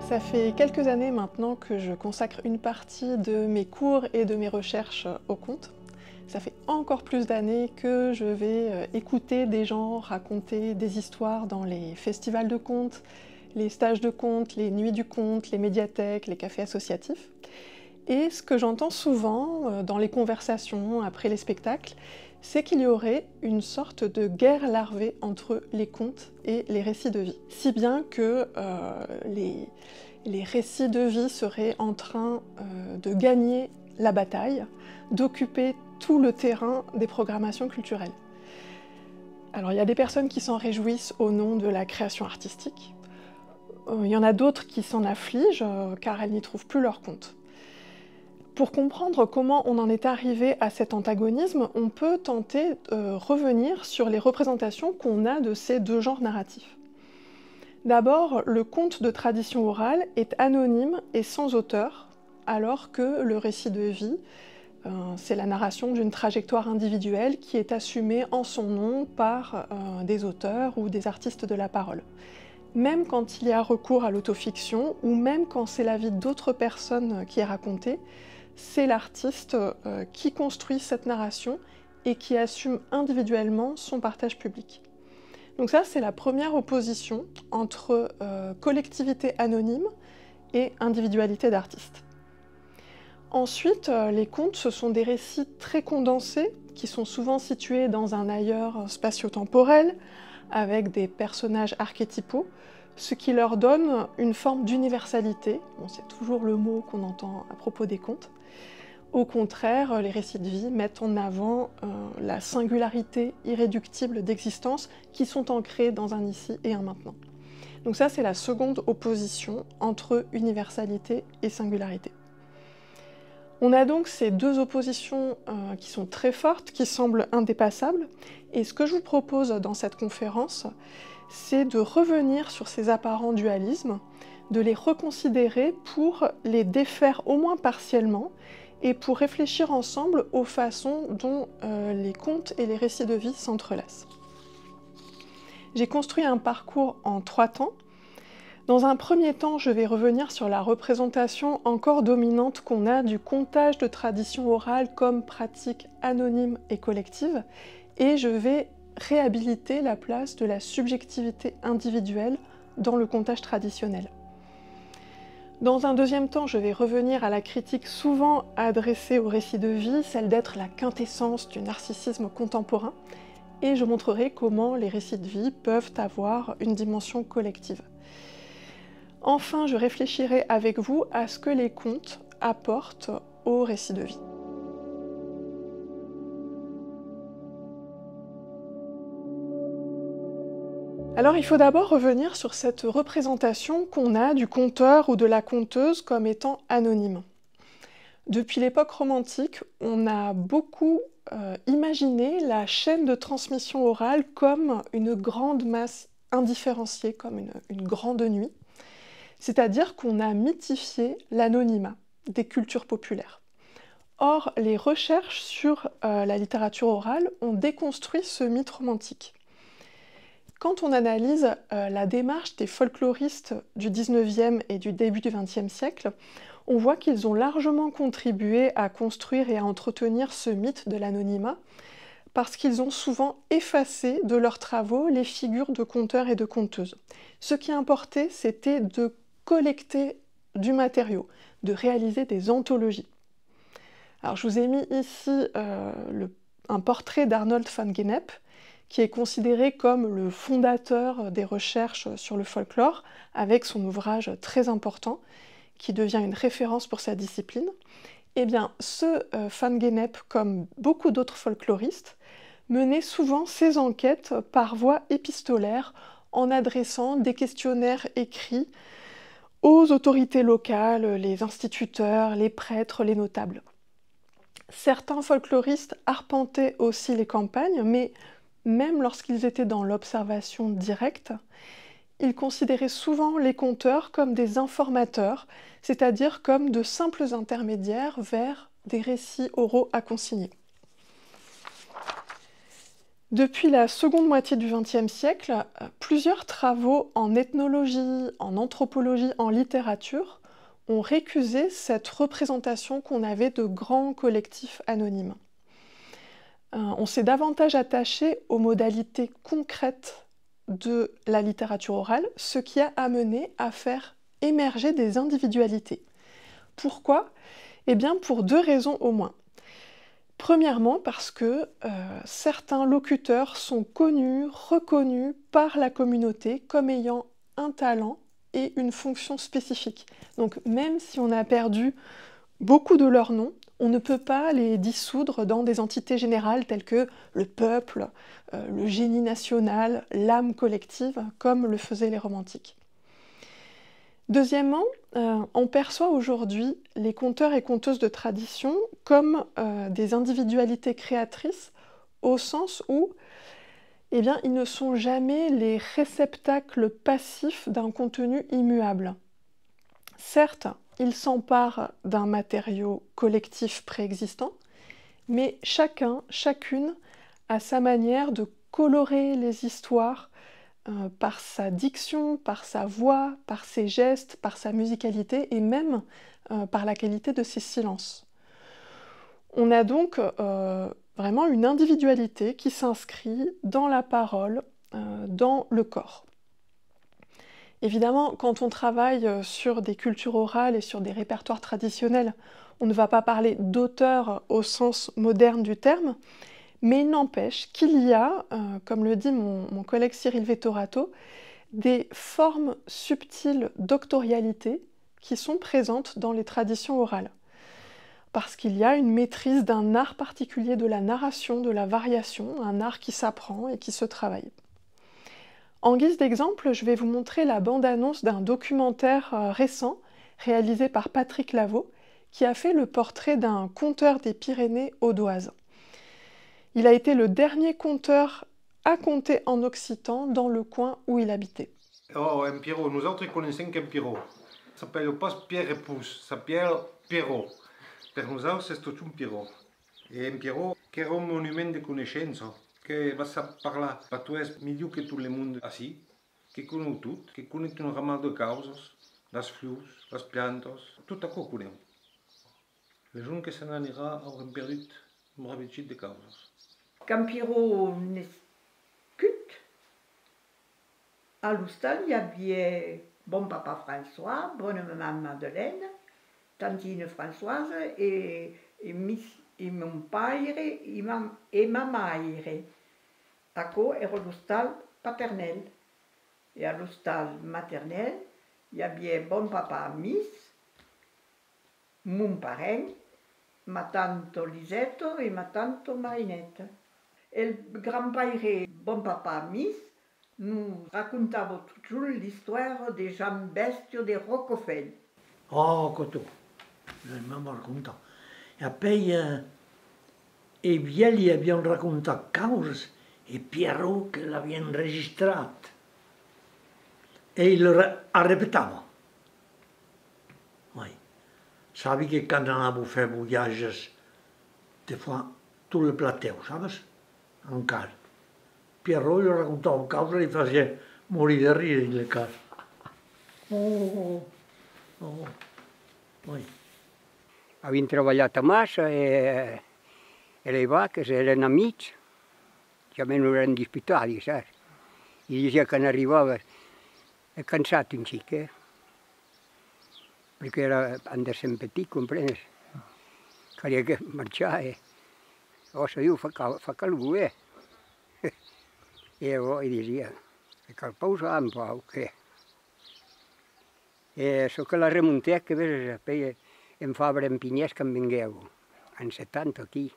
Ça fait quelques années maintenant que je consacre une partie de mes cours et de mes recherches au conte. Ça fait encore plus d'années que je vais écouter des gens raconter des histoires dans les festivals de contes, les stages de contes, les nuits du conte, les médiathèques, les cafés associatifs. Et ce que j'entends souvent dans les conversations après les spectacles, c'est qu'il y aurait une sorte de guerre larvée entre les contes et les récits de vie. Si bien que les récits de vie seraient en train de gagner la bataille, d'occuper tout le terrain des programmations culturelles. Alors il y a des personnes qui s'en réjouissent au nom de la création artistique. Il y en a d'autres qui s'en affligent car elles n'y trouvent plus leur compte. Pour comprendre comment on en est arrivé à cet antagonisme, on peut tenter de revenir sur les représentations qu'on a de ces deux genres narratifs. D'abord, le conte de tradition orale est anonyme et sans auteur, alors que le récit de vie, c'est la narration d'une trajectoire individuelle qui est assumée en son nom par des auteurs ou des artistes de la parole. Même quand il y a recours à l'autofiction, ou même quand c'est la vie d'autres personnes qui est racontée, c'est l'artiste qui construit cette narration et qui assume individuellement son partage public. Donc ça, c'est la première opposition entre collectivité anonyme et individualité d'artiste. Ensuite, les contes, ce sont des récits très condensés qui sont souvent situés dans un ailleurs spatio-temporel avec des personnages archétypaux, ce qui leur donne une forme d'universalité. Bon, c'est toujours le mot qu'on entend à propos des contes. Au contraire, les récits de vie mettent en avant la singularité irréductible d'existence qui sont ancrées dans un ici et un maintenant. Donc ça, c'est la seconde opposition entre universalité et singularité. On a donc ces deux oppositions qui sont très fortes, qui semblent indépassables, et ce que je vous propose dans cette conférence, c'est de revenir sur ces apparents dualismes, de les reconsidérer pour les défaire au moins partiellement, et pour réfléchir ensemble aux façons dont les contes et les récits de vie s'entrelacent. J'ai construit un parcours en 3 temps. Dans un premier temps, je vais revenir sur la représentation encore dominante qu'on a du contage de tradition orale comme pratique anonyme et collective, et je vais réhabiliter la place de la subjectivité individuelle dans le contage traditionnel. Dans un deuxième temps, je vais revenir à la critique souvent adressée au récit de vie, celle d'être la quintessence du narcissisme contemporain, et je montrerai comment les récits de vie peuvent avoir une dimension collective. Enfin, je réfléchirai avec vous à ce que les contes apportent au récit de vie. Alors il faut d'abord revenir sur cette représentation qu'on a du conteur ou de la conteuse comme étant anonyme. Depuis l'époque romantique, on a beaucoup imaginé la chaîne de transmission orale comme une grande masse indifférenciée, comme une grande nuit. C'est-à-dire qu'on a mythifié l'anonymat des cultures populaires. Or, les recherches sur la littérature orale ont déconstruit ce mythe romantique. Quand on analyse la démarche des folkloristes du XIXe et du début du XXe siècle, on voit qu'ils ont largement contribué à construire et à entretenir ce mythe de l'anonymat, parce qu'ils ont souvent effacé de leurs travaux les figures de conteurs et de conteuses. Ce qui importait, c'était de collecter du matériau, de réaliser des anthologies. Alors je vous ai mis ici un portrait d'Arnold van Gennep, qui est considéré comme le fondateur des recherches sur le folklore, avec son ouvrage très important, qui devient une référence pour sa discipline. Eh bien, ce van Gennep, comme beaucoup d'autres folkloristes, menait souvent ses enquêtes par voie épistolaire, en adressant des questionnaires écrits aux autorités locales, les instituteurs, les prêtres, les notables. Certains folkloristes arpentaient aussi les campagnes, mais même lorsqu'ils étaient dans l'observation directe, ils considéraient souvent les conteurs comme des informateurs, c'est-à-dire comme de simples intermédiaires vers des récits oraux à consigner. Depuis la seconde moitié du XXe siècle, plusieurs travaux en ethnologie, en anthropologie, en littérature ont récusé cette représentation qu'on avait de grands collectifs anonymes. On s'est davantage attaché aux modalités concrètes de la littérature orale, ce qui a amené à faire émerger des individualités. Pourquoi? Eh bien, pour deux raisons au moins. Premièrement, parce que certains locuteurs sont connus, reconnus par la communauté comme ayant un talent et une fonction spécifique. Donc même si on a perdu beaucoup de leurs noms, on ne peut pas les dissoudre dans des entités générales telles que le peuple, le génie national, l'âme collective, comme le faisaient les romantiques. Deuxièmement, on perçoit aujourd'hui les conteurs et conteuses de tradition comme des individualités créatrices au sens où eh bien, ils ne sont jamais les réceptacles passifs d'un contenu immuable. Certes, ils s'emparent d'un matériau collectif préexistant, mais chacun, chacune a sa manière de colorer les histoires par sa diction, par sa voix, par ses gestes, par sa musicalité et même par la qualité de ses silences. On a donc vraiment une individualité qui s'inscrit dans la parole, dans le corps. Évidemment, quand on travaille sur des cultures orales et sur des répertoires traditionnels, on ne va pas parler d'auteur au sens moderne du terme, mais il n'empêche qu'il y a, comme le dit mon collègue Cyril Vettorato, des formes subtiles d'octorialité qui sont présentes dans les traditions orales. Parce qu'il y a une maîtrise d'un art particulier de la narration, de la variation, un art qui s'apprend et qui se travaille. En guise d'exemple, je vais vous montrer la bande-annonce d'un documentaire récent réalisé par Patrick Lavaux, qui a fait le portrait d'un conteur des Pyrénées audoises. Il a été le dernier conteur à compter en occitan dans le coin où il habitait. Oh, en Pierrot, nosaltres coneixem que en Pierrot. S'appelle pas Pierre Repousse, s'appelle Pierrot. Per nosaltres és tot un Pierrot. Et en Pierrot, que era un monument de coneixença, que vas a parlar per tu és millor que tot el món així, que coneu tot, que conec un ramal de causes, les flors, les plantes, tot això coneu. Les gens que se n'anirà hauran perdut un ravitxit de causes. Quand Pierrot nascut, à l'hostal, il y avait bon papa François, bonne maman Madeleine, tantine Françoise et mon père et ma mère. Acco era l'hostal paternel. Et à l'hostal maternel, il y avait bon papa Miss, mon parrain, ma tante Lisetto et ma tante Marinette. Et le grand-père bon papa Miss nous racontava toujours l'histoire des gens bestiaux des Roquefort. Oh, cotó, m'ha raccontat. E poi i vieilli abbiamo raccontato cose e Pierrot che l'avevano registrato. E il ripetava. Oui. Sabi que quand on a fait voyages, des fois, tout le plateau, sabes? Encara. Pierrot gli raccontava cose e li faceva morire da ridere in le case. Oh. Oui. Havien treballat a massa e le vaques eren amics, ja no eren disputati, saps? I diceva que n'arribava cansat un xic, perquè han de ser petit, comprenes? Calia que marxar, o se diu, fa calor, I llavors diceva, que el pausa en pau, que... Això que la remunté, que ves, en Fabra, en Pinyès, que en vingueu, en 70 aquí.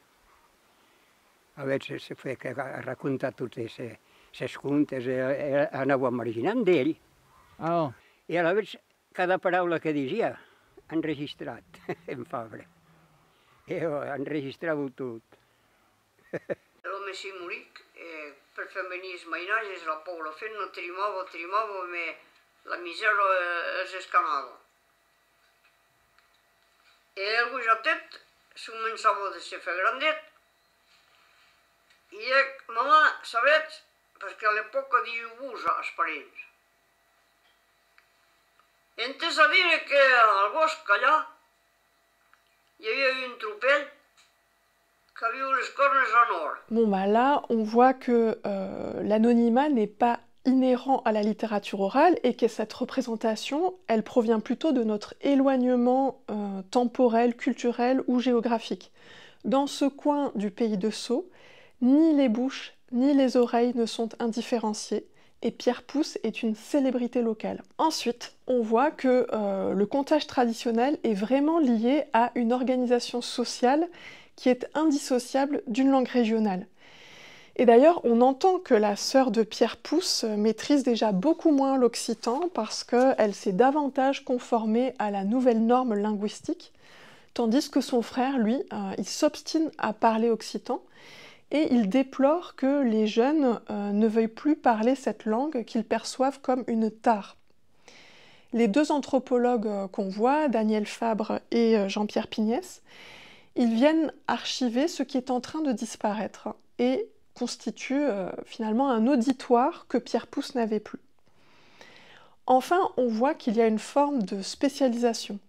A veure, se fa que raccontar totes les contes, anava imaginant d'ell. Oh. I a la vegada, cada paraula que dicia, enregistrat, en Fabra. Enregistrava tot. L'home si moric, per feminisme i nages, la pobla fent no trimava, ma la misèria es escanava. I el gojatet començava de ser fer grandet I mamà, sabets, perquè a l'època diu-vos als parents. Ente sabia que al bosc allà hi havia un tropell qui havia les cornes en or. Bon, bah là, on voit que l'anonymat n'est pas inhérent à la littérature orale et que cette représentation, elle provient plutôt de notre éloignement temporel, culturel ou géographique. Dans ce coin du pays de Sceaux, ni les bouches ni les oreilles ne sont indifférenciées et Pierre Pousse est une célébrité locale. Ensuite, on voit que le contage traditionnel est vraiment lié à une organisation sociale qui est indissociable d'une langue régionale. Et d'ailleurs, on entend que la sœur de Pierre Pousse maîtrise déjà beaucoup moins l'occitan parce qu'elle s'est davantage conformée à la nouvelle norme linguistique, tandis que son frère, lui, il s'obstine à parler occitan et il déplore que les jeunes ne veuillent plus parler cette langue qu'ils perçoivent comme une tare. Les deux anthropologues qu'on voit, Daniel Fabre et Jean-Pierre Pignès, ils viennent archiver ce qui est en train de disparaître et constituent finalement un auditoire que Pierre Pousse n'avait plus. Enfin, on voit qu'il y a une forme de spécialisation.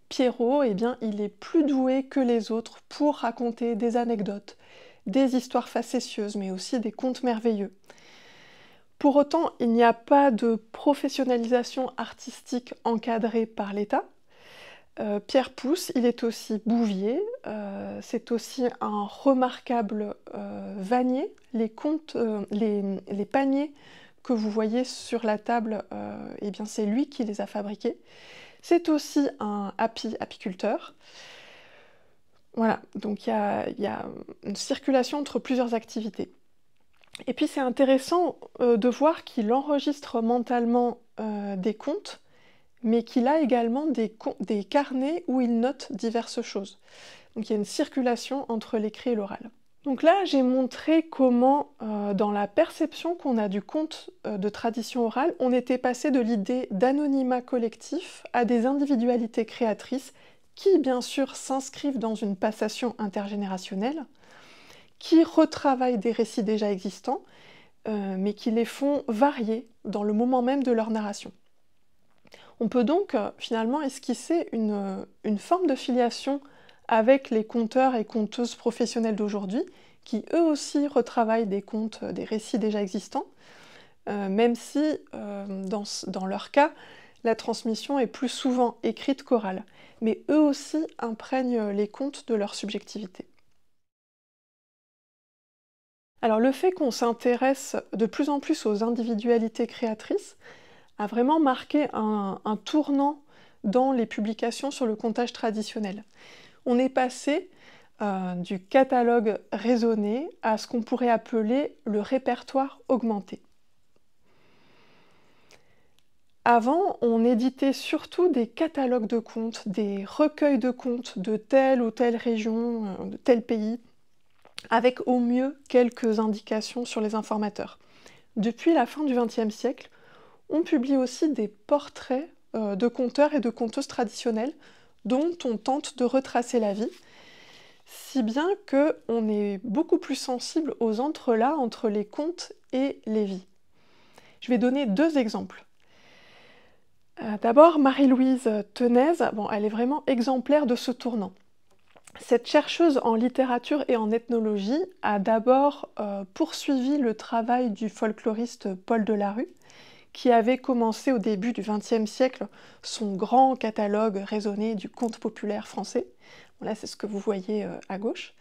Pierrot, eh bien, il est plus doué que les autres pour raconter des anecdotes, des histoires facétieuses, mais aussi des contes merveilleux. Pour autant, il n'y a pas de professionnalisation artistique encadrée par l'État. Pierre Pousse, il est aussi bouvier, c'est aussi un remarquable vannier. Les paniers que vous voyez sur la table, eh bien, c'est lui qui les a fabriqués. C'est aussi un apiculteur. Voilà, donc il y a une circulation entre plusieurs activités. Et puis c'est intéressant de voir qu'il enregistre mentalement des contes, mais qu'il a également des carnets où il note diverses choses. Donc il y a une circulation entre l'écrit et l'oral. Donc là, j'ai montré comment, dans la perception qu'on a du conte de tradition orale, on était passé de l'idée d'anonymat collectif à des individualités créatrices qui, bien sûr, s'inscrivent dans une passation intergénérationnelle, qui retravaillent des récits déjà existants, mais qui les font varier dans le moment même de leur narration. On peut donc finalement esquisser une forme de filiation avec les conteurs et conteuses professionnels d'aujourd'hui, qui eux aussi retravaillent des contes, des récits déjà existants, même si dans leur cas, la transmission est plus souvent écrite qu'orale. Mais eux aussi imprègnent les contes de leur subjectivité. Alors le fait qu'on s'intéresse de plus en plus aux individualités créatrices a vraiment marqué un tournant dans les publications sur le contage traditionnel. On est passé du catalogue raisonné à ce qu'on pourrait appeler le répertoire augmenté. Avant, on éditait surtout des catalogues de contes, des recueils de contes de telle ou telle région, de tel pays, avec au mieux quelques indications sur les informateurs. Depuis la fin du XXe siècle, on publie aussi des portraits de conteurs et de conteuses traditionnels dont on tente de retracer la vie, si bien qu'on est beaucoup plus sensible aux entrelacs entre les contes et les vies. Je vais donner deux exemples. D'abord, Marie-Louise Tenez, elle est vraiment exemplaire de ce tournant. Cette chercheuse en littérature et en ethnologie a d'abord poursuivi le travail du folkloriste Paul Delarue, qui avait commencé au début du XXe siècle son grand catalogue raisonné du conte populaire français. Bon, là, c'est ce que vous voyez à gauche.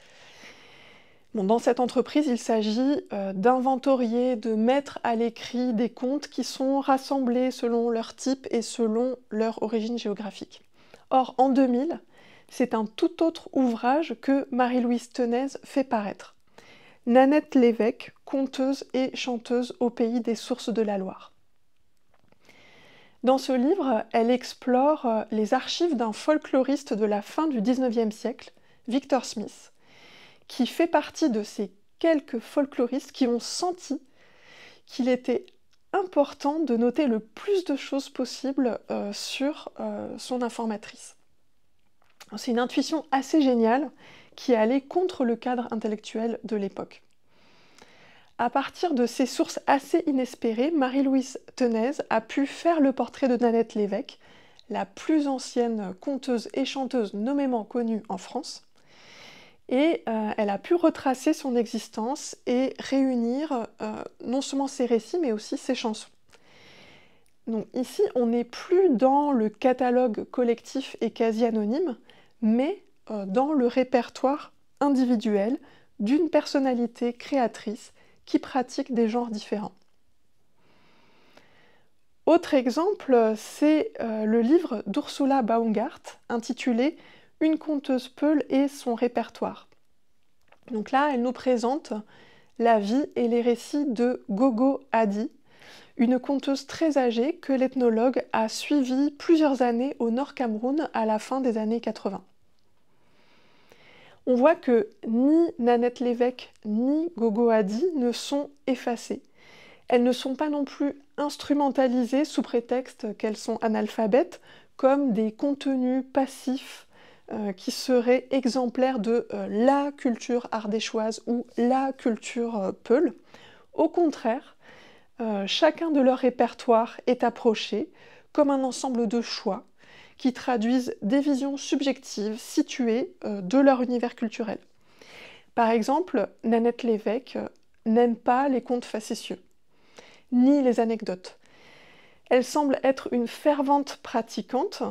Bon, dans cette entreprise, il s'agit d'inventorier, de mettre à l'écrit des contes qui sont rassemblés selon leur type et selon leur origine géographique. Or, en 2000, c'est un tout autre ouvrage que Marie-Louise Tenez fait paraître. Nanette Lévesque, conteuse et chanteuse au pays des sources de la Loire. Dans ce livre, elle explore les archives d'un folkloriste de la fin du XIXe siècle, Victor Smith, qui fait partie de ces quelques folkloristes qui ont senti qu'il était important de noter le plus de choses possible sur son informatrice. C'est une intuition assez géniale qui allait contre le cadre intellectuel de l'époque. À partir de ces sources assez inespérées, Marie-Louise Tenez a pu faire le portrait de Nanette Lévesque, la plus ancienne conteuse et chanteuse nommément connue en France. Et elle a pu retracer son existence et réunir non seulement ses récits, mais aussi ses chansons. Donc ici, on n'est plus dans le catalogue collectif et quasi anonyme, mais dans le répertoire individuel d'une personnalité créatrice qui pratique des genres différents. Autre exemple, c'est le livre d'Ursula Baumgart, intitulé « Une conteuse peule et son répertoire ». Donc là, elle nous présente la vie et les récits de Gogo Adi, une conteuse très âgée que l'ethnologue a suivie plusieurs années au Nord Cameroun à la fin des années 80. On voit que ni Nanette Lévesque ni Gogo Adi ne sont effacées. Elles ne sont pas non plus instrumentalisées sous prétexte qu'elles sont analphabètes comme des contenus passifs qui seraient exemplaires de la culture ardéchoise ou la culture peule. Au contraire, chacun de leurs répertoires est approché comme un ensemble de choix qui traduisent des visions subjectives situées de leur univers culturel. Par exemple, Nanette Lévesque n'aime pas les contes facétieux, ni les anecdotes. Elle semble être une fervente pratiquante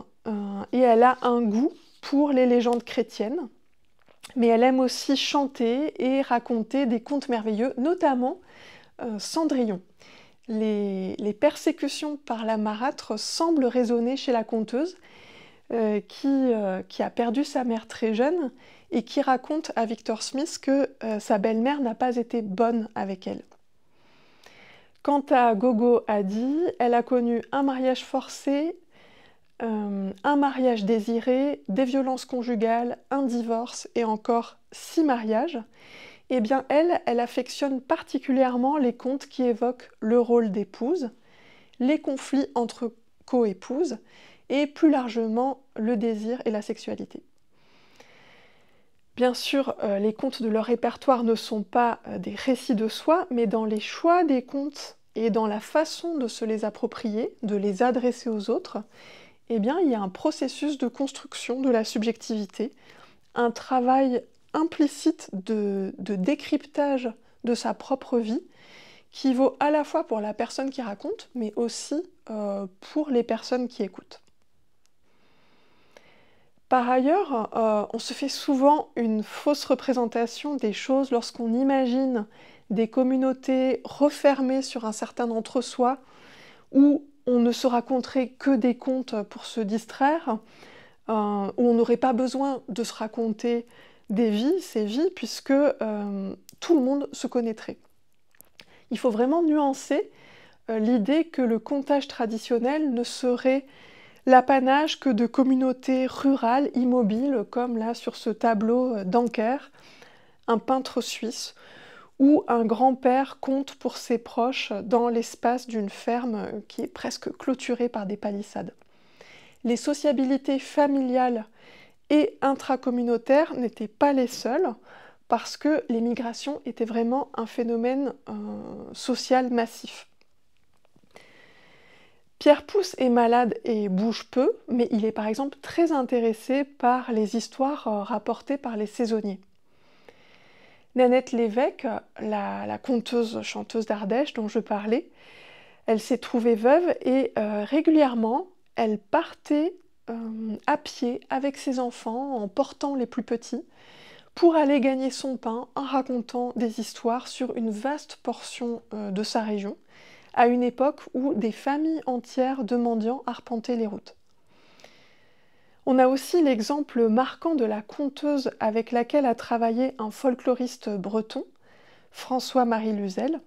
et elle a un goût pour les légendes chrétiennes, mais elle aime aussi chanter et raconter des contes merveilleux, notamment Cendrillon. Les persécutions par la marâtre semblent résonner chez la conteuse, qui a perdu sa mère très jeune et qui raconte à Victor Smith que sa belle-mère n'a pas été bonne avec elle. Quant à Gogo Adi, elle a connu un mariage forcé, un mariage désiré, des violences conjugales, un divorce et encore 6 mariages. Eh bien, elle affectionne particulièrement les contes qui évoquent le rôle d'épouse, les conflits entre co-épouses et plus largement le désir et la sexualité. Bien sûr, les contes de leur répertoire ne sont pas des récits de soi, mais dans les choix des contes et dans la façon de se les approprier, de les adresser aux autres, eh bien, il y a un processus de construction de la subjectivité, un travail implicite de décryptage de sa propre vie, qui vaut à la fois pour la personne qui raconte, mais aussi pour les personnes qui écoutent. Par ailleurs, on se fait souvent une fausse représentation des choses lorsqu'on imagine des communautés refermées sur un certain entre-soi, où on ne se raconterait que des contes pour se distraire, où on n'aurait pas besoin de se raconter des vies, ces vies, puisque tout le monde se connaîtrait. Il faut vraiment nuancer l'idée que le contage traditionnel ne serait l'apanage que de communautés rurales immobiles, comme là sur ce tableau d'Anker, un peintre suisse, où un grand-père compte pour ses proches dans l'espace d'une ferme qui est presque clôturée par des palissades. Les sociabilités familiales et intracommunautaires n'étaient pas les seules, parce que les migrations étaient vraiment un phénomène social massif. Pierre Pousse est malade et bouge peu, mais il est par exemple très intéressé par les histoires rapportées par les saisonniers. Nanette Lévesque, la conteuse-chanteuse d'Ardèche dont je parlais, elle s'est trouvée veuve et régulièrement, elle partait à pied avec ses enfants, en portant les plus petits, pour aller gagner son pain en racontant des histoires sur une vaste portion de sa région, à une époque où des familles entières de mendiants arpentaient les routes. On a aussi l'exemple marquant de la conteuse avec laquelle a travaillé un folkloriste breton, François-Marie Luzel.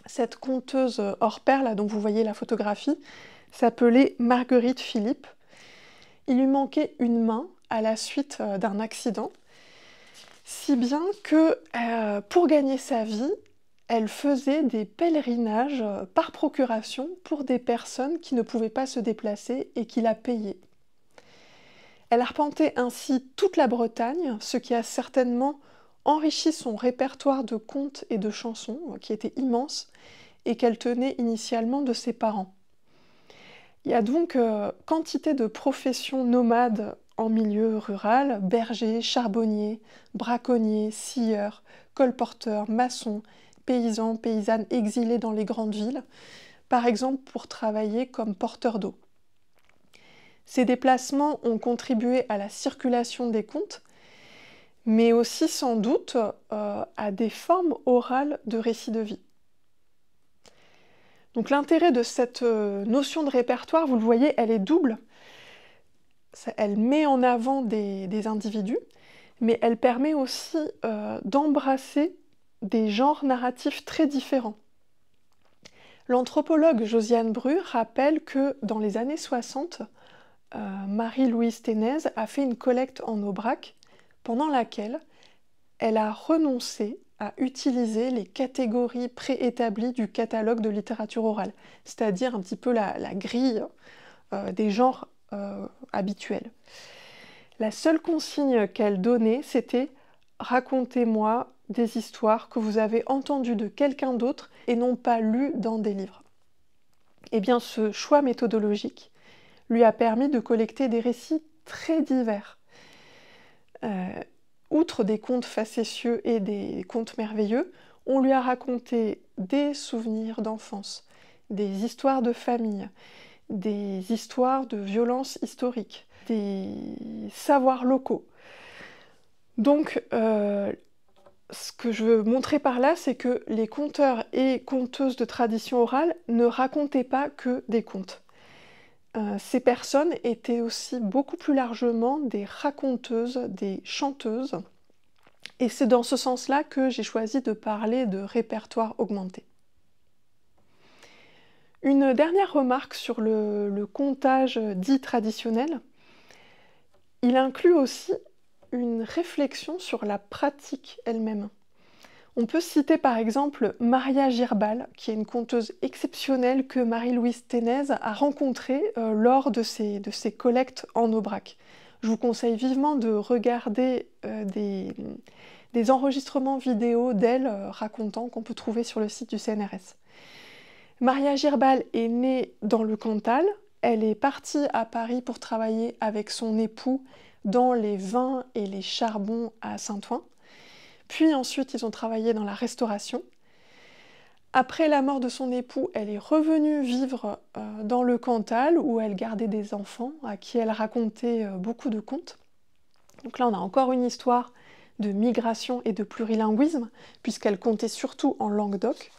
Cette conteuse hors pair, là dont vous voyez la photographie, s'appelait Marguerite Philippe. Il lui manquait une main à la suite d'un accident, si bien que pour gagner sa vie, elle faisait des pèlerinages par procuration pour des personnes qui ne pouvaient pas se déplacer et qui la payaient. Elle arpentait ainsi toute la Bretagne, ce qui a certainement enrichi son répertoire de contes et de chansons, qui était immense, et qu'elle tenait initialement de ses parents. Il y a donc quantité de professions nomades en milieu rural, bergers, charbonniers, braconniers, scieurs, colporteurs, maçons, paysans, paysannes exilés dans les grandes villes, par exemple pour travailler comme porteurs d'eau. Ces déplacements ont contribué à la circulation des contes, mais aussi sans doute à des formes orales de récits de vie. Donc l'intérêt de cette notion de répertoire, vous le voyez, elle est double. Elle met en avant des individus, mais elle permet aussi d'embrasser des genres narratifs très différents. L'anthropologue Josiane Bru rappelle que dans les années 60, Marie-Louise Ténez a fait une collecte en Aubrac pendant laquelle elle a renoncé à utiliser les catégories préétablies du catalogue de littérature orale, c'est-à-dire un petit peu la grille des genres habituels. La seule consigne qu'elle donnait, c'était « racontez-moi des histoires que vous avez entendues de quelqu'un d'autre et non pas lues dans des livres ». Eh bien, ce choix méthodologique lui a permis de collecter des récits très divers. Outre des contes facétieux et des contes merveilleux, on lui a raconté des souvenirs d'enfance, des histoires de famille, des histoires de violences historiques, des savoirs locaux. Donc, ce que je veux montrer par là, c'est que les conteurs et conteuses de tradition orale ne racontaient pas que des contes. Ces personnes étaient aussi beaucoup plus largement des raconteuses, des chanteuses, et c'est dans ce sens-là que j'ai choisi de parler de répertoire augmenté. Une dernière remarque sur le contage dit traditionnel. Il inclut aussi une réflexion sur la pratique elle-même. On peut citer par exemple Maria Girbal, qui est une conteuse exceptionnelle que Marie-Louise Ténez a rencontrée lors de ses collectes en Aubrac. Je vous conseille vivement de regarder des enregistrements vidéo d'elle racontant qu'on peut trouver sur le site du CNRS. Maria Girbal est née dans le Cantal. Elle est partie à Paris pour travailler avec son époux dans les vins et les charbons à Saint-Ouen. Puis ensuite, ils ont travaillé dans la restauration. Après la mort de son époux, elle est revenue vivre dans le Cantal où elle gardait des enfants à qui elle racontait beaucoup de contes. Donc là, on a encore une histoire de migration et de plurilinguisme, puisqu'elle comptait surtout en Languedoc.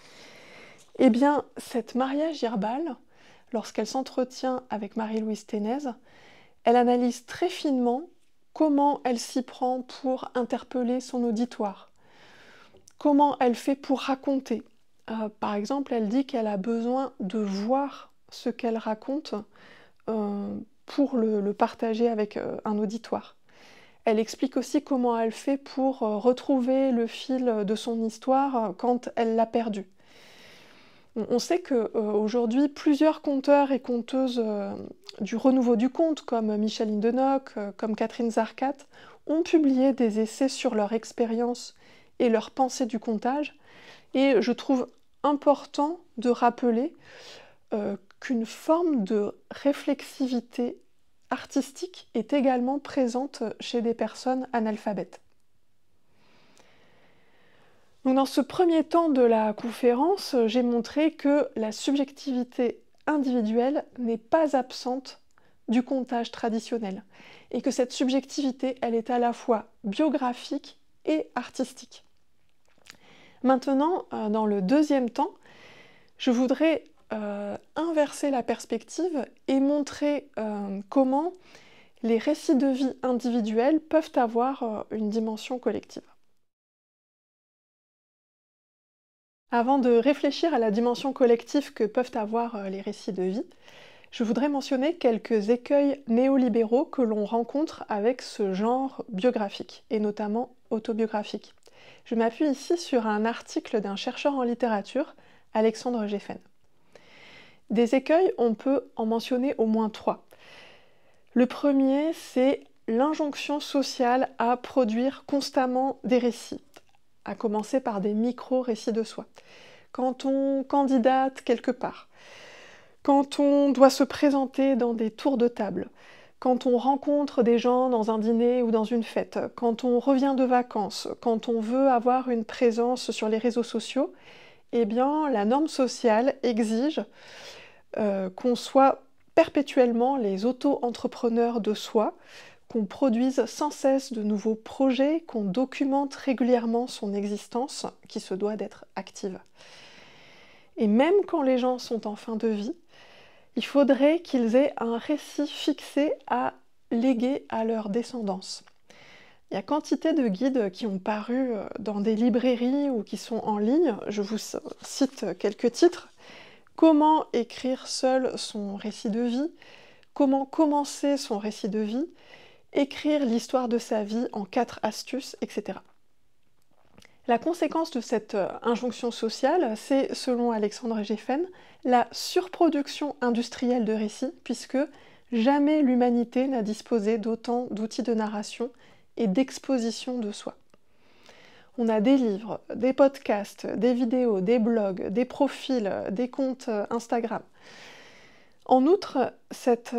Eh bien, cette Maria Girbal, lorsqu'elle s'entretient avec Marie-Louise Ténez, elle analyse très finement comment elle s'y prend pour interpeller son auditoire, comment elle fait pour raconter. Par exemple, elle dit qu'elle a besoin de voir ce qu'elle raconte pour le partager avec un auditoire. Elle explique aussi comment elle fait pour retrouver le fil de son histoire quand elle l'a perdu. On sait qu'aujourd'hui, plusieurs conteurs et conteuses du renouveau du conte, comme Micheline Denoc, comme Catherine Zarcat, ont publié des essais sur leur expérience et leur pensée du contage. Et je trouve important de rappeler qu'une forme de réflexivité artistique est également présente chez des personnes analphabètes. Donc dans ce premier temps de la conférence, j'ai montré que la subjectivité individuelle n'est pas absente du contage traditionnel et que cette subjectivité, elle est à la fois biographique et artistique. Maintenant, dans le deuxième temps, je voudrais inverser la perspective et montrer comment les récits de vie individuels peuvent avoir une dimension collective. Avant de réfléchir à la dimension collective que peuvent avoir les récits de vie, je voudrais mentionner quelques écueils néolibéraux que l'on rencontre avec ce genre biographique, et notamment autobiographique. Je m'appuie ici sur un article d'un chercheur en littérature, Alexandre Geffen. Des écueils, on peut en mentionner au moins 3. Le premier, c'est l'injonction sociale à produire constamment des récits, à commencer par des micro-récits de soi. Quand on candidate quelque part, quand on doit se présenter dans des tours de table, quand on rencontre des gens dans un dîner ou dans une fête, quand on revient de vacances, quand on veut avoir une présence sur les réseaux sociaux, eh bien, la norme sociale exige qu'on soit perpétuellement les auto-entrepreneurs de soi, qu'on produise sans cesse de nouveaux projets, qu'on documente régulièrement son existence, qui se doit d'être active. Et même quand les gens sont en fin de vie, il faudrait qu'ils aient un récit fixé à léguer à leur descendance. Il y a quantité de guides qui ont paru dans des librairies ou qui sont en ligne. Je vous cite quelques titres. Comment écrire seul son récit de vie, comment commencer son récit de vie, écrire l'histoire de sa vie en 4 astuces, etc. La conséquence de cette injonction sociale, c'est, selon Alexandre Geffen, la surproduction industrielle de récits, puisque jamais l'humanité n'a disposé d'autant d'outils de narration et d'exposition de soi. On a des livres, des podcasts, des vidéos, des blogs, des profils, des comptes Instagram. En outre, cette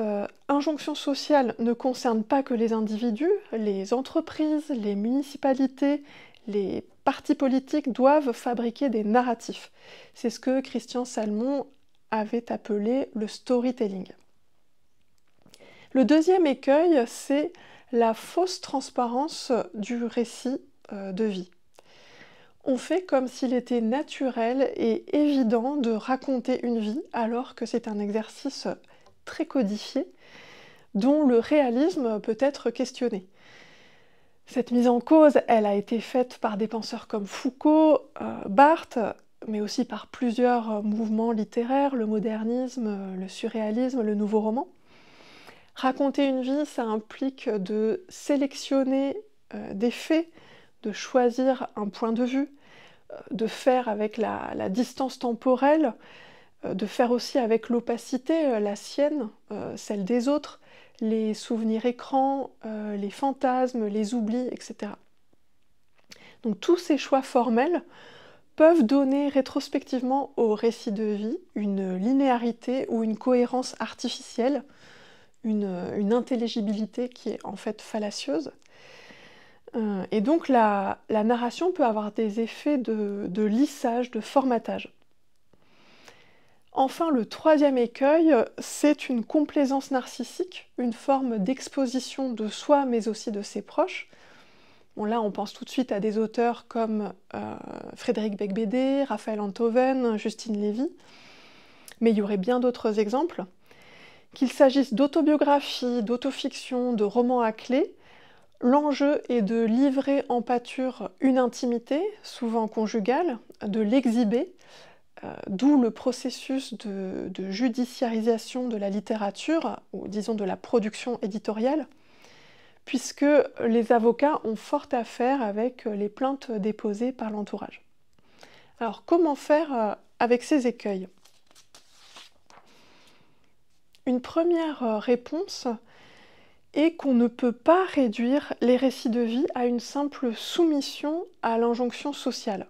injonction sociale ne concerne pas que les individus, les entreprises, les municipalités, les partis politiques doivent fabriquer des narratifs. C'est ce que Christian Salmon avait appelé le storytelling. Le deuxième écueil, c'est la fausse transparence du récit de vie. On fait comme s'il était naturel et évident de raconter une vie, alors que c'est un exercice très codifié, dont le réalisme peut être questionné. Cette mise en cause, elle a été faite par des penseurs comme Foucault, Barthes, mais aussi par plusieurs mouvements littéraires, le modernisme, le surréalisme, le nouveau roman. Raconter une vie, ça implique de sélectionner des faits, de choisir un point de vue, de faire avec la distance temporelle, de faire aussi avec l'opacité, la sienne, celle des autres, les souvenirs écrans, les fantasmes, les oublis, etc. Donc tous ces choix formels peuvent donner rétrospectivement au récit de vie une linéarité ou une cohérence artificielle, une intelligibilité qui est en fait fallacieuse. Et donc la narration peut avoir des effets de lissage, de formatage. Enfin, le troisième écueil, c'est une complaisance narcissique, une forme d'exposition de soi, mais aussi de ses proches. Bon, là, on pense tout de suite à des auteurs comme Frédéric Beigbeder, Raphaël Enthoven, Justine Lévy, mais il y aurait bien d'autres exemples. Qu'il s'agisse d'autobiographie, d'autofiction, de romans à clé, l'enjeu est de livrer en pâture une intimité, souvent conjugale, de l'exhiber, d'où le processus de judiciarisation de la littérature, ou disons de la production éditoriale, puisque les avocats ont fort à faire avec les plaintes déposées par l'entourage. Alors comment faire avec ces écueils ? Une première réponse est qu'on ne peut pas réduire les récits de vie à une simple soumission à l'injonction sociale.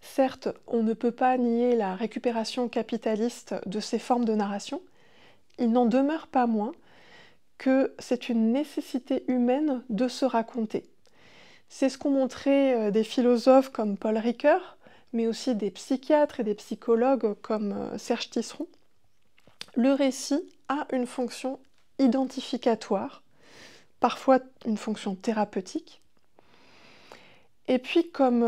Certes, on ne peut pas nier la récupération capitaliste de ces formes de narration, il n'en demeure pas moins que c'est une nécessité humaine de se raconter. C'est ce qu'ont montré des philosophes comme Paul Ricoeur, mais aussi des psychiatres et des psychologues comme Serge Tisseron. Le récit a une fonction identificatoire, parfois une fonction thérapeutique. Et puis, comme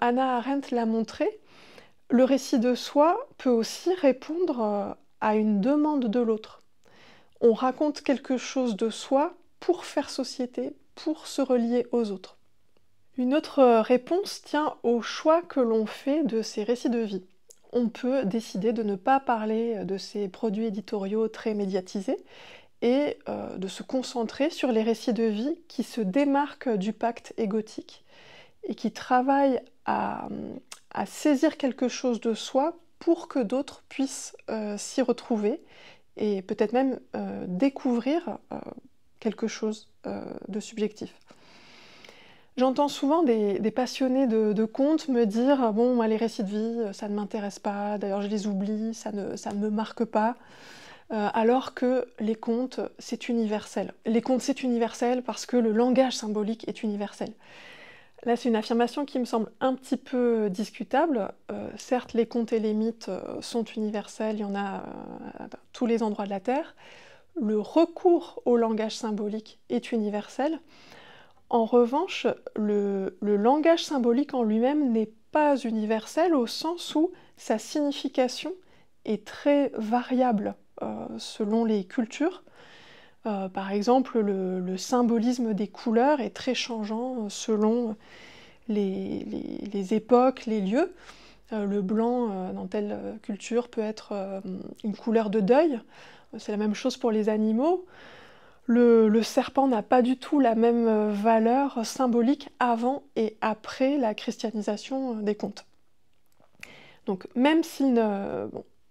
Hannah Arendt l'a montré, le récit de soi peut aussi répondre à une demande de l'autre. On raconte quelque chose de soi pour faire société, pour se relier aux autres. Une autre réponse tient au choix que l'on fait de ces récits de vie. On peut décider de ne pas parler de ces produits éditoriaux très médiatisés et de se concentrer sur les récits de vie qui se démarquent du pacte égotique et qui travaillent à saisir quelque chose de soi pour que d'autres puissent s'y retrouver et peut-être même découvrir quelque chose de subjectif. J'entends souvent des passionnés de contes me dire « Bon, moi, les récits de vie, ça ne m'intéresse pas, d'ailleurs je les oublie, ça ne me marque pas », alors que les contes, c'est universel. Les contes, c'est universel parce que le langage symbolique est universel. Là, c'est une affirmation qui me semble un petit peu discutable. Certes, les contes et les mythes sont universels, il y en a à tous les endroits de la Terre. Le recours au langage symbolique est universel. En revanche, le langage symbolique en lui-même n'est pas universel au sens où sa signification est très variable selon les cultures. Par exemple, le symbolisme des couleurs est très changeant selon les époques, les lieux. Le blanc, dans telle culture, peut être une couleur de deuil. C'est la même chose pour les animaux. Le serpent n'a pas du tout la même valeur symbolique avant et après la christianisation des contes. Donc même s'il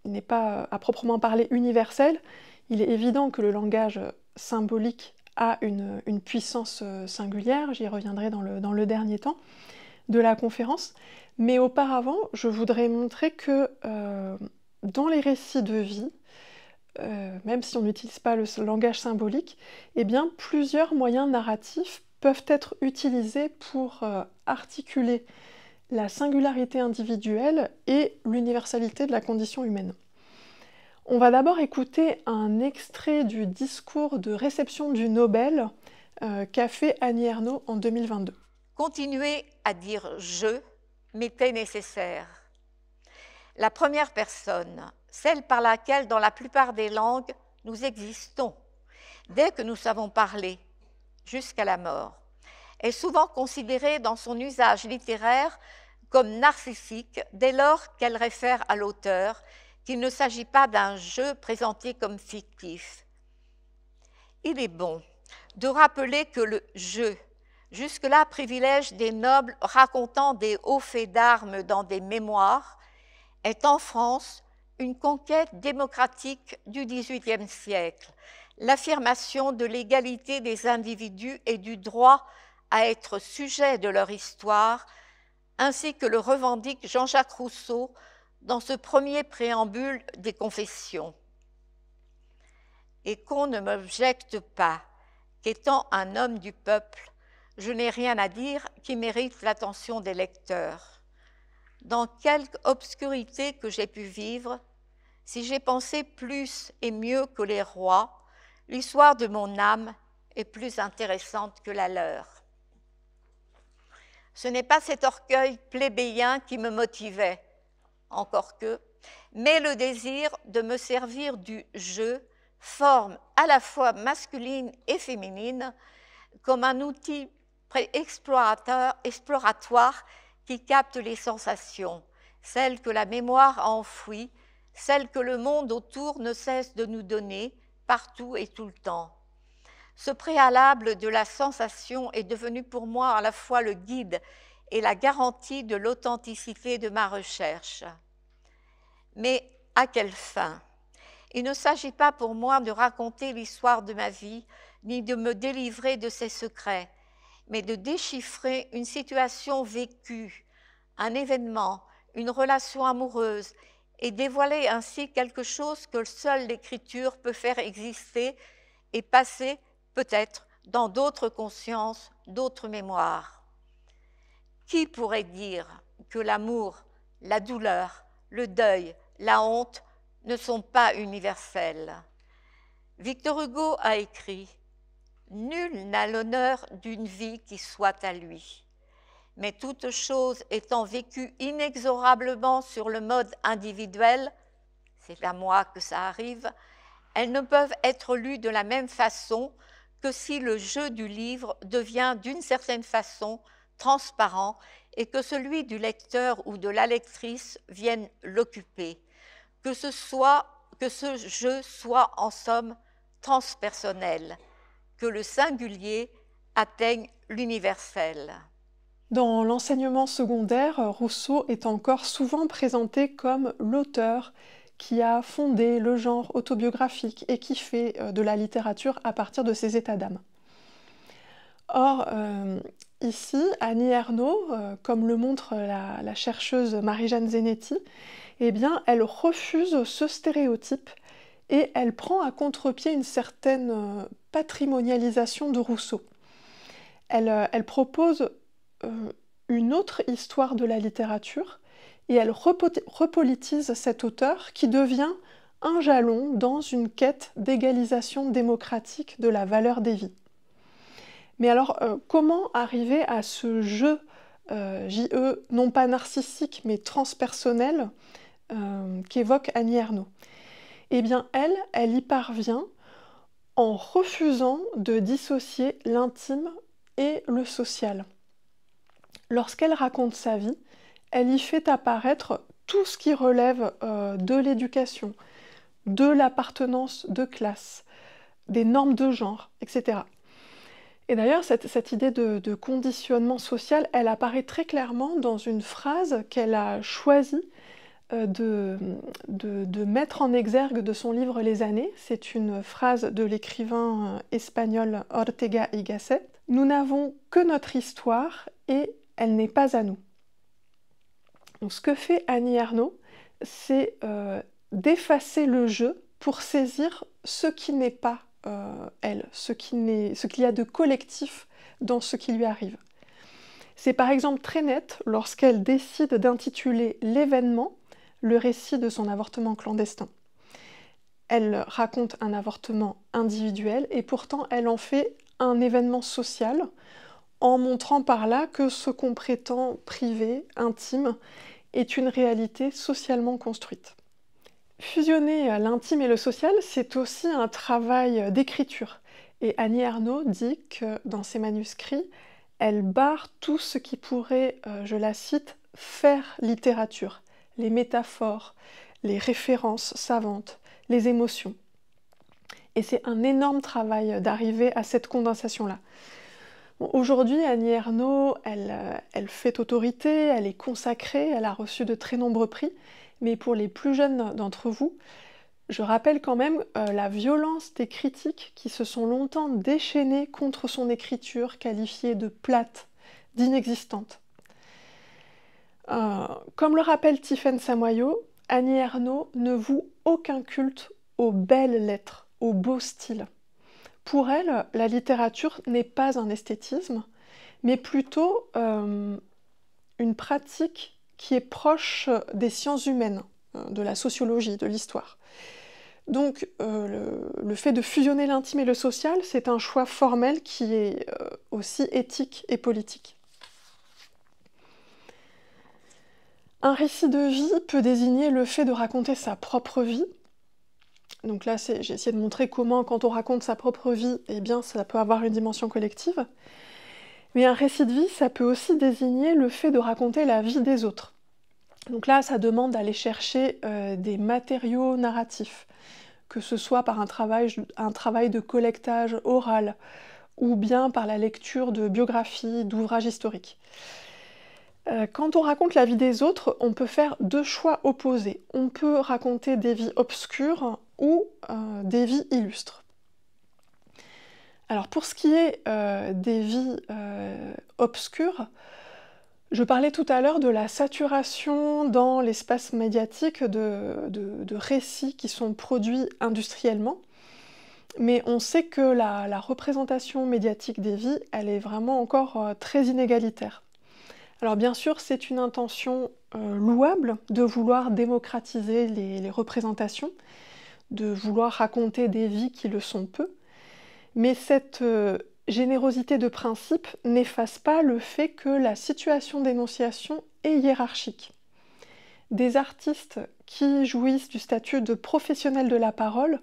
n'est pas à proprement parler universel, il est évident que le langage symbolique a une puissance singulière, j'y reviendrai dans le dernier temps de la conférence, mais auparavant, je voudrais montrer que dans les récits de vie, même si on n'utilise pas le langage symbolique, eh bien, plusieurs moyens narratifs peuvent être utilisés pour articuler la singularité individuelle et l'universalité de la condition humaine. On va d'abord écouter un extrait du discours de réception du Nobel qu'a fait Annie Ernaux en 2022. Continuer à dire « je » m'était nécessaire. La première personne, celle par laquelle, dans la plupart des langues, nous existons, dès que nous savons parler, jusqu'à la mort, est souvent considérée dans son usage littéraire comme narcissique dès lors qu'elle réfère à l'auteur, qu'il ne s'agit pas d'un jeu présenté comme fictif. Il est bon de rappeler que le « je », jusque-là privilège des nobles racontant des hauts faits d'armes dans des mémoires, est en France une conquête démocratique du XVIIIe siècle, l'affirmation de l'égalité des individus et du droit à être sujet de leur histoire, ainsi que le revendique Jean-Jacques Rousseau dans ce premier préambule des Confessions. Et qu'on ne m'objecte pas qu'étant un homme du peuple, je n'ai rien à dire qui mérite l'attention des lecteurs. Dans quelque obscurité que j'ai pu vivre, si j'ai pensé plus et mieux que les rois, l'histoire de mon âme est plus intéressante que la leur. Ce n'est pas cet orgueil plébéien qui me motivait, encore que, mais le désir de me servir du « je », forme à la fois masculine et féminine, comme un outil exploratoire qui capte les sensations, celles que la mémoire a enfouies, celles que le monde autour ne cesse de nous donner, partout et tout le temps. Ce préalable de la sensation est devenu pour moi à la fois le guide et la garantie de l'authenticité de ma recherche. Mais à quelle fin? Il ne s'agit pas pour moi de raconter l'histoire de ma vie, ni de me délivrer de ses secrets, mais de déchiffrer une situation vécue, un événement, une relation amoureuse, et dévoiler ainsi quelque chose que seule l'écriture peut faire exister et passer peut-être dans d'autres consciences, d'autres mémoires. Qui pourrait dire que l'amour, la douleur, le deuil, la honte ne sont pas universels? Victor Hugo a écrit « Nul n'a l'honneur d'une vie qui soit à lui ». Mais toute chose étant vécue inexorablement sur le mode individuel, c'est à moi que ça arrive, elles ne peuvent être lues de la même façon que si le jeu du livre devient d'une certaine façon transparent et que celui du lecteur ou de la lectrice vienne l'occuper, que ce jeu soit en somme transpersonnel, que le singulier atteigne l'universel. Dans l'enseignement secondaire, Rousseau est encore souvent présenté comme l'auteur qui a fondé le genre autobiographique et qui fait de la littérature à partir de ses états d'âme. Or, ici, Annie Ernaux, comme le montre la chercheuse Marie-Jeanne Zenetti, eh bien, elle refuse ce stéréotype et elle prend à contre-pied une certaine patrimonialisation de Rousseau. Elle propose une autre histoire de la littérature et elle repolitise cet auteur qui devient un jalon dans une quête d'égalisation démocratique de la valeur des vies. Mais alors, comment arriver à ce jeu, JE, non pas narcissique, mais transpersonnel, qu'évoque Annie Ernaux? Eh bien, elle y parvient en refusant de dissocier l'intime et le social. Lorsqu'elle raconte sa vie, elle y fait apparaître tout ce qui relève de l'éducation, de l'appartenance de classe, des normes de genre, etc. Et d'ailleurs, cette idée de conditionnement social, elle apparaît très clairement dans une phrase qu'elle a choisi de mettre en exergue de son livre Les années. C'est une phrase de l'écrivain espagnol Ortega y Gasset. « Nous n'avons que notre histoire et elle n'est pas à nous ». Donc ce que fait Annie Ernaux, c'est d'effacer le jeu pour saisir ce qui n'est pas elle, ce qu'il y a de collectif dans ce qui lui arrive. C'est par exemple très net lorsqu'elle décide d'intituler l'événement le récit de son avortement clandestin. Elle raconte un avortement individuel et pourtant elle en fait un événement social en montrant par là que ce qu'on prétend privé, intime, est une réalité socialement construite. Fusionner l'intime et le social, c'est aussi un travail d'écriture. Et Annie Ernaux dit que dans ses manuscrits, elle barre tout ce qui pourrait, je la cite, « faire littérature », les métaphores, les références savantes, les émotions. Et c'est un énorme travail d'arriver à cette condensation-là. Bon, aujourd'hui, Annie Ernaux, elle fait autorité, elle est consacrée, elle a reçu de très nombreux prix, mais pour les plus jeunes d'entre vous, je rappelle quand même la violence des critiques qui se sont longtemps déchaînées contre son écriture, qualifiée de plate, d'inexistante. Comme le rappelle Tiffaine Samoyau, Annie Ernaux ne voue aucun culte aux belles lettres, au beau style. Pour elle, la littérature n'est pas un esthétisme, mais plutôt une pratique qui est proche des sciences humaines, de la sociologie, de l'histoire. Donc le fait de fusionner l'intime et le social, c'est un choix formel qui est aussi éthique et politique. Un récit de vie peut désigner le fait de raconter sa propre vie. Donc là, j'ai essayé de montrer comment, quand on raconte sa propre vie, eh bien, ça peut avoir une dimension collective. Mais un récit de vie, ça peut aussi désigner le fait de raconter la vie des autres. Donc là, ça demande d'aller chercher des matériaux narratifs, que ce soit par un travail de collectage oral, ou bien par la lecture de biographies, d'ouvrages historiques. Quand on raconte la vie des autres, on peut faire deux choix opposés. On peut raconter des vies obscures ou des vies illustres. Alors pour ce qui est des vies obscures, je parlais tout à l'heure de la saturation dans l'espace médiatique de récits qui sont produits industriellement, mais on sait que la représentation médiatique des vies, elle est vraiment encore très inégalitaire. Alors bien sûr, c'est une intention louable de vouloir démocratiser les représentations, de vouloir raconter des vies qui le sont peu, mais cette générosité de principe n'efface pas le fait que la situation d'énonciation est hiérarchique. Des artistes qui jouissent du statut de professionnels de la parole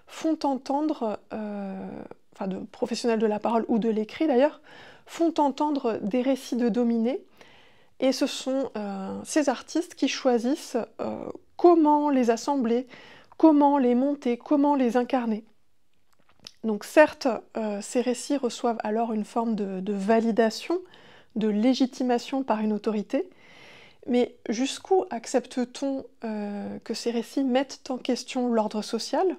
font entendre, de professionnels de la parole ou de l'écrit d'ailleurs, font entendre des récits de dominés, et ce sont ces artistes qui choisissent comment les assembler, comment les monter, comment les incarner. Donc certes, ces récits reçoivent alors une forme de validation, de légitimation par une autorité, Mais jusqu'où accepte-t-on que ces récits mettent en question l'ordre social?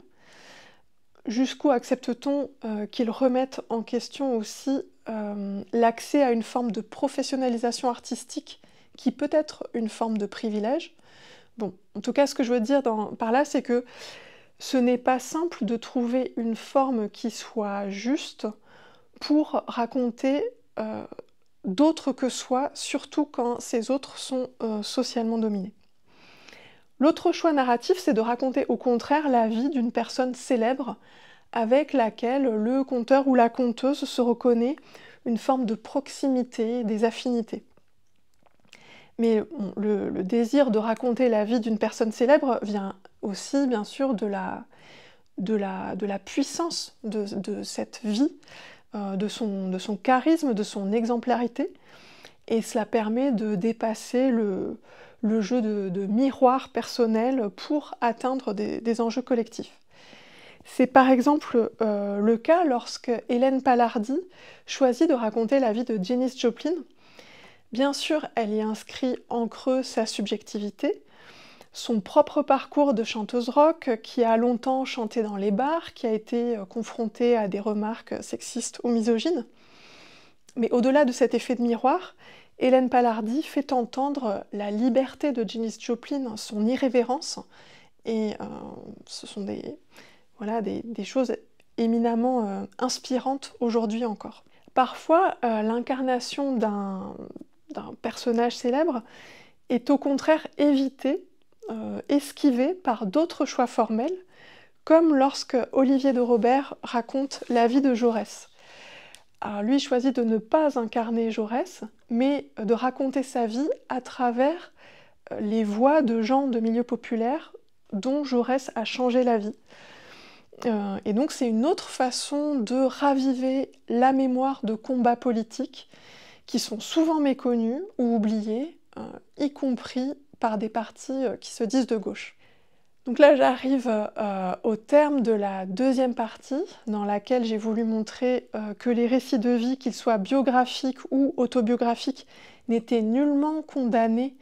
Jusqu'où accepte-t-on qu'ils remettent en question aussi l'accès à une forme de professionnalisation artistique qui peut être une forme de privilège? Bon, en tout cas, ce que je veux dire par là, c'est que ce n'est pas simple de trouver une forme qui soit juste pour raconter d'autres que soi, surtout quand ces autres sont socialement dominés. L'autre choix narratif, c'est de raconter au contraire la vie d'une personne célèbre avec laquelle le conteur ou la conteuse se reconnaît une forme de proximité, des affinités. Mais bon, le désir de raconter la vie d'une personne célèbre vient aussi, bien sûr, de la puissance de cette vie, de son charisme, de son exemplarité. Et cela permet de dépasser le jeu de miroir personnel pour atteindre des enjeux collectifs. C'est par exemple le cas lorsque Hélène Palardy choisit de raconter la vie de Janis Joplin. Bien sûr, elle y inscrit en creux sa subjectivité, son propre parcours de chanteuse rock qui a longtemps chanté dans les bars, qui a été confrontée à des remarques sexistes ou misogynes. Mais au-delà de cet effet de miroir, Hélène Palardy fait entendre la liberté de Janis Joplin, son irrévérence, et ce sont des choses éminemment inspirantes aujourd'hui encore. Parfois, l'incarnation d'un personnage célèbre est au contraire évitée, esquivée par d'autres choix formels, comme lorsque Olivier de Robert raconte la vie de Jaurès. Alors, lui choisit de ne pas incarner Jaurès, mais de raconter sa vie à travers les voix de gens de milieu populaire dont Jaurès a changé la vie. Et donc c'est une autre façon de raviver la mémoire de combats politiques qui sont souvent méconnus ou oubliés, y compris par des partis qui se disent de gauche. Donc là, j'arrive au terme de la deuxième partie, dans laquelle j'ai voulu montrer que les récits de vie, qu'ils soient biographiques ou autobiographiques, n'étaient nullement condamnés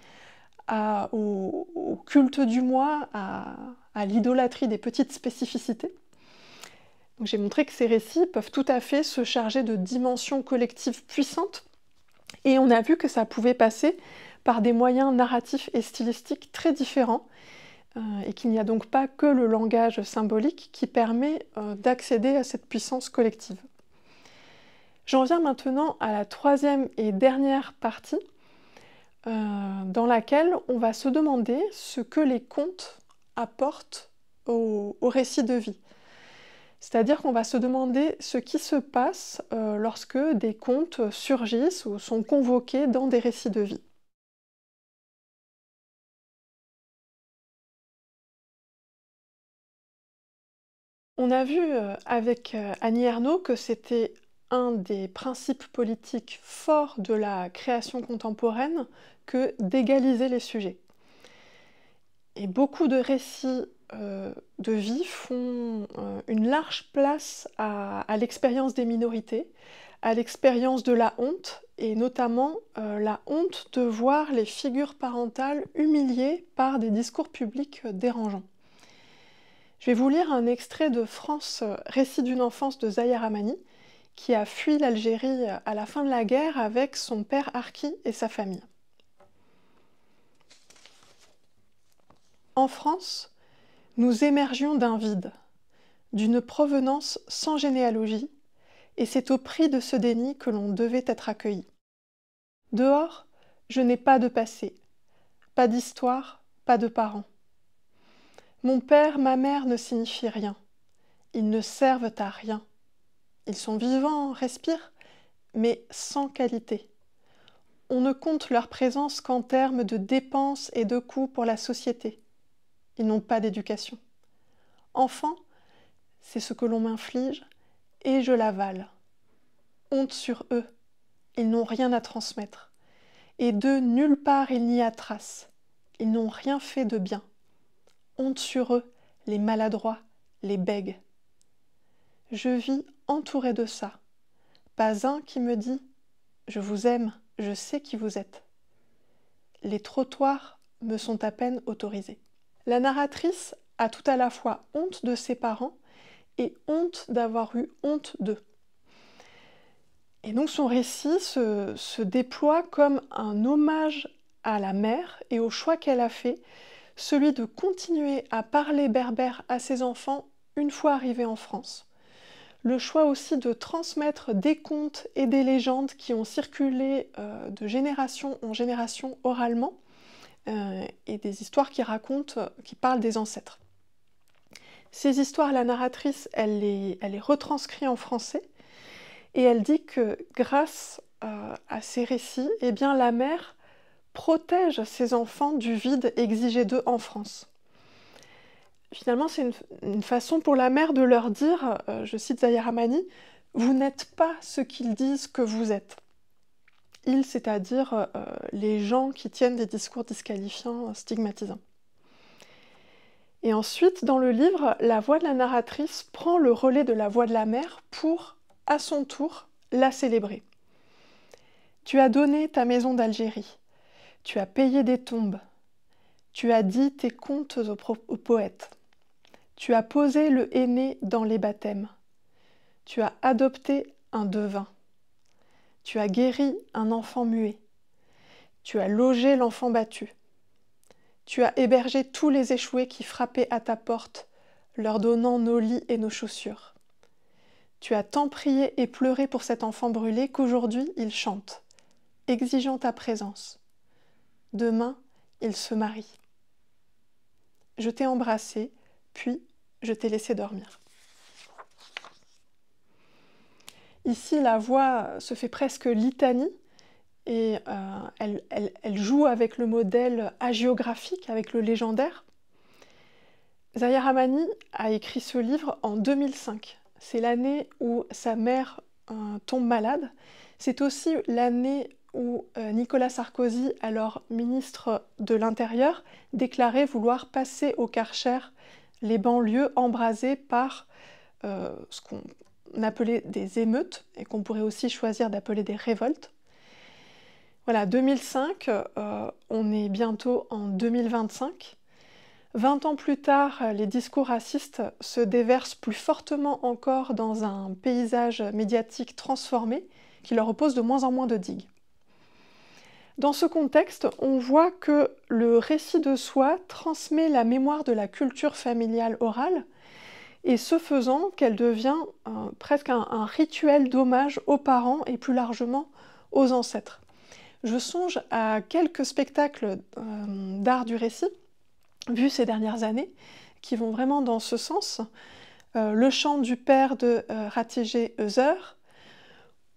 au culte du moi, à l'idolâtrie des petites spécificités. Donc j'ai montré que ces récits peuvent tout à fait se charger de dimensions collectives puissantes, et on a vu que ça pouvait passer par des moyens narratifs et stylistiques très différents, et qu'il n'y a donc pas que le langage symbolique qui permet d'accéder à cette puissance collective. J'en viens maintenant à la troisième et dernière partie, dans laquelle on va se demander ce que les contes apportent au récit de vie. C'est-à-dire qu'on va se demander ce qui se passe lorsque des contes surgissent ou sont convoqués dans des récits de vie. On a vu avec Annie Ernaux que c'était un des principes politiques forts de la création contemporaine que d'égaliser les sujets. Et beaucoup de récits de vie font une large place à l'expérience des minorités, à l'expérience de la honte, et notamment la honte de voir les figures parentales humiliées par des discours publics dérangeants. Je vais vous lire un extrait de France, récit d'une enfance de Zahia Rahmani, qui a fui l'Algérie à la fin de la guerre avec son père harki et sa famille. En France, nous émergions d'un vide, d'une provenance sans généalogie, et c'est au prix de ce déni que l'on devait être accueilli. Dehors, je n'ai pas de passé, pas d'histoire, pas de parents. Mon père, ma mère ne signifient rien. Ils ne servent à rien. Ils sont vivants, respirent, mais sans qualité. On ne compte leur présence qu'en termes de dépenses et de coûts pour la société. Ils n'ont pas d'éducation. Enfant, c'est ce que l'on m'inflige, et je l'avale. Honte sur eux, ils n'ont rien à transmettre. Et d'eux, nulle part il n'y a trace. Ils n'ont rien fait de bien. Honte sur eux, les maladroits, les bègues. Je vis entourée de ça. Pas un qui me dit « Je vous aime, je sais qui vous êtes ». les trottoirs me sont à peine autorisés. La narratrice a tout à la fois honte de ses parents et honte d'avoir eu honte d'eux. Et donc son récit se déploie comme un hommage à la mère et au choix qu'elle a fait, celui de continuer à parler berbère à ses enfants une fois arrivés en France. Le choix aussi de transmettre des contes et des légendes qui ont circulé de génération en génération oralement, et des histoires qui parlent des ancêtres. Ces histoires, la narratrice, elle les retranscrit en français, et elle dit que grâce à ces récits, eh bien, la mère protège ses enfants du vide exigé d'eux en France. Finalement, c'est une façon pour la mère de leur dire, je cite Zahia Rahmani, « Vous n'êtes pas ce qu'ils disent que vous êtes ». Ils, c'est-à-dire les gens qui tiennent des discours disqualifiants, stigmatisants. Et ensuite, dans le livre, la voix de la narratrice prend le relais de la voix de la mère pour, à son tour, la célébrer. Tu as donné ta maison d'Algérie, tu as payé des tombes, tu as dit tes contes aux poètes, tu as posé le henné dans les baptêmes, tu as adopté un devin, tu as guéri un enfant muet, tu as logé l'enfant battu, tu as hébergé tous les échoués qui frappaient à ta porte, leur donnant nos lits et nos chaussures. Tu as tant prié et pleuré pour cet enfant brûlé qu'aujourd'hui il chante, exigeant ta présence. Demain, il se marie. Je t'ai embrassé, puis je t'ai laissé dormir. Ici, la voix se fait presque litanie et elle joue avec le modèle hagiographique, avec le légendaire. Zahia Rahmani a écrit ce livre en 2005. C'est l'année où sa mère tombe malade. C'est aussi l'année où Nicolas Sarkozy, alors ministre de l'Intérieur, déclarait vouloir passer au Karcher les banlieues embrasées par ce qu'on appelait des émeutes et qu'on pourrait aussi choisir d'appeler des révoltes. Voilà, 2005, on est bientôt en 2025. 20 ans plus tard, les discours racistes se déversent plus fortement encore dans un paysage médiatique transformé qui leur oppose de moins en moins de digues. Dans ce contexte, on voit que le récit de soi transmet la mémoire de la culture familiale orale, et ce faisant qu'elle devient presque un rituel d'hommage aux parents et plus largement aux ancêtres. Je songe à quelques spectacles d'art du récit, vus ces dernières années, qui vont vraiment dans ce sens. Le chant du père de Hatice Özer,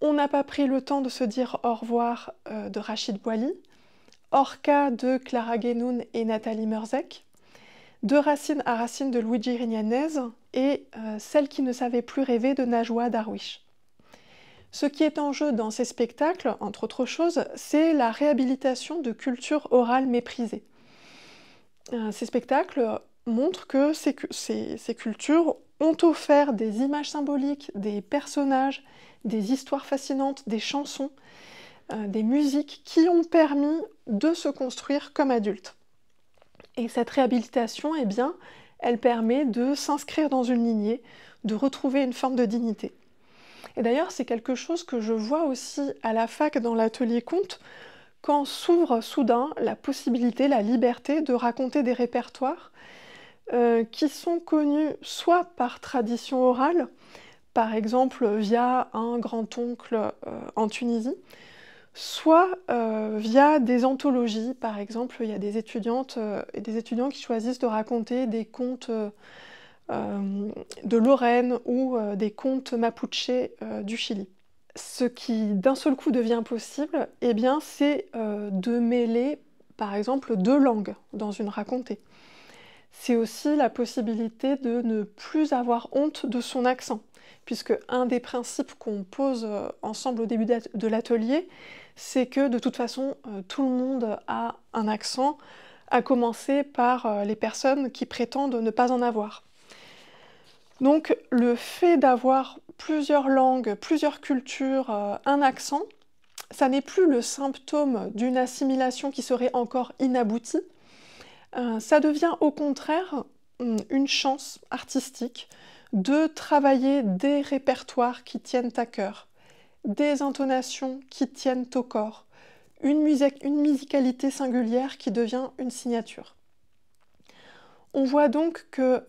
On n'a pas pris le temps de se dire au revoir de Rachid Bouali, Orca de Clara Guénoun et Nathalie Merzec, De Racine à Racine de Luigi Rignanez et Celle qui ne savait plus rêver de Najwa Darwish. Ce qui est en jeu dans ces spectacles, entre autres choses, c'est la réhabilitation de cultures orales méprisées. Ces spectacles montrent que ces cultures ont offert des images symboliques, des personnages, des histoires fascinantes, des chansons, des musiques qui ont permis de se construire comme adultes. Et cette réhabilitation, eh bien, elle permet de s'inscrire dans une lignée, de retrouver une forme de dignité. Et d'ailleurs, c'est quelque chose que je vois aussi à la fac dans l'atelier conte, quand s'ouvre soudain la possibilité, la liberté de raconter des répertoires qui sont connus soit par tradition orale, par exemple via un grand-oncle en Tunisie, soit via des anthologies. Par exemple, il y a des étudiantes et des étudiants qui choisissent de raconter des contes de Lorraine ou des contes mapuche du Chili. Ce qui d'un seul coup devient possible, eh bien, c'est de mêler, par exemple, deux langues dans une racontée. C'est aussi la possibilité de ne plus avoir honte de son accent, puisque un des principes qu'on pose ensemble au début de l'atelier, c'est que de toute façon, tout le monde a un accent, à commencer par les personnes qui prétendent ne pas en avoir. Donc le fait d'avoir plusieurs langues, plusieurs cultures, un accent, ça n'est plus le symptôme d'une assimilation qui serait encore inaboutie, ça devient au contraire une chance artistique de travailler des répertoires qui tiennent à cœur, des intonations qui tiennent au corps, une musicalité singulière qui devient une signature. On voit donc que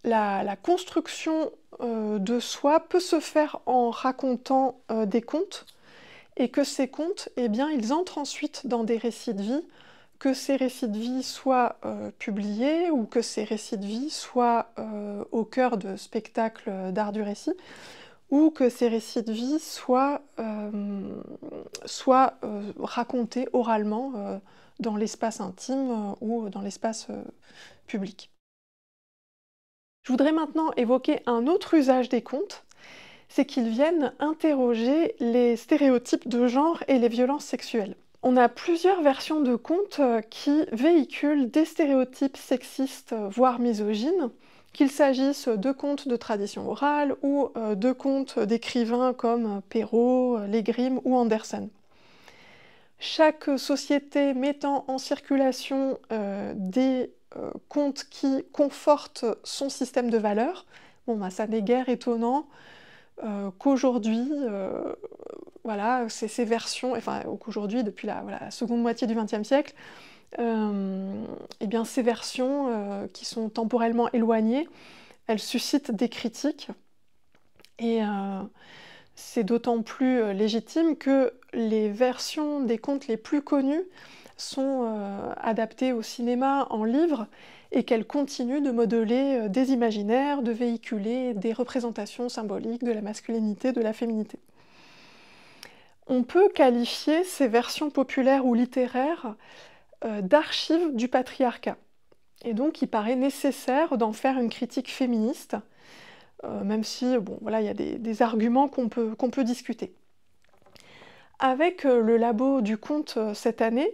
la construction de soi peut se faire en racontant des contes, et que ces contes, eh bien, ils entrent ensuite dans des récits de vie, que ces récits de vie soient publiés ou que ces récits de vie soient au cœur de spectacles d'art du récit, ou que ces récits de vie soient racontés oralement dans l'espace intime ou dans l'espace public. Je voudrais maintenant évoquer un autre usage des contes, c'est qu'ils viennent interroger les stéréotypes de genre et les violences sexuelles. On a plusieurs versions de contes qui véhiculent des stéréotypes sexistes, voire misogynes, qu'il s'agisse de contes de tradition orale ou de contes d'écrivains comme Perrault, Les Grimm ou Andersen. Chaque société mettant en circulation des contes qui confortent son système de valeurs, ça n'est guère étonnant qu'aujourd'hui, voilà, ces versions, qu'aujourd'hui, depuis la seconde moitié du XXe siècle, eh bien, ces versions qui sont temporellement éloignées, elles suscitent des critiques. Et c'est d'autant plus légitime que les versions des contes les plus connues sont adaptées au cinéma, en livre, et qu'elles continuent de modeler des imaginaires, de véhiculer des représentations symboliques de la masculinité, de la féminité. On peut qualifier ces versions populaires ou littéraires d'archives du patriarcat. Et donc il paraît nécessaire d'en faire une critique féministe, même si il y a des arguments qu'on peut discuter. Avec le Labo du conte cette année,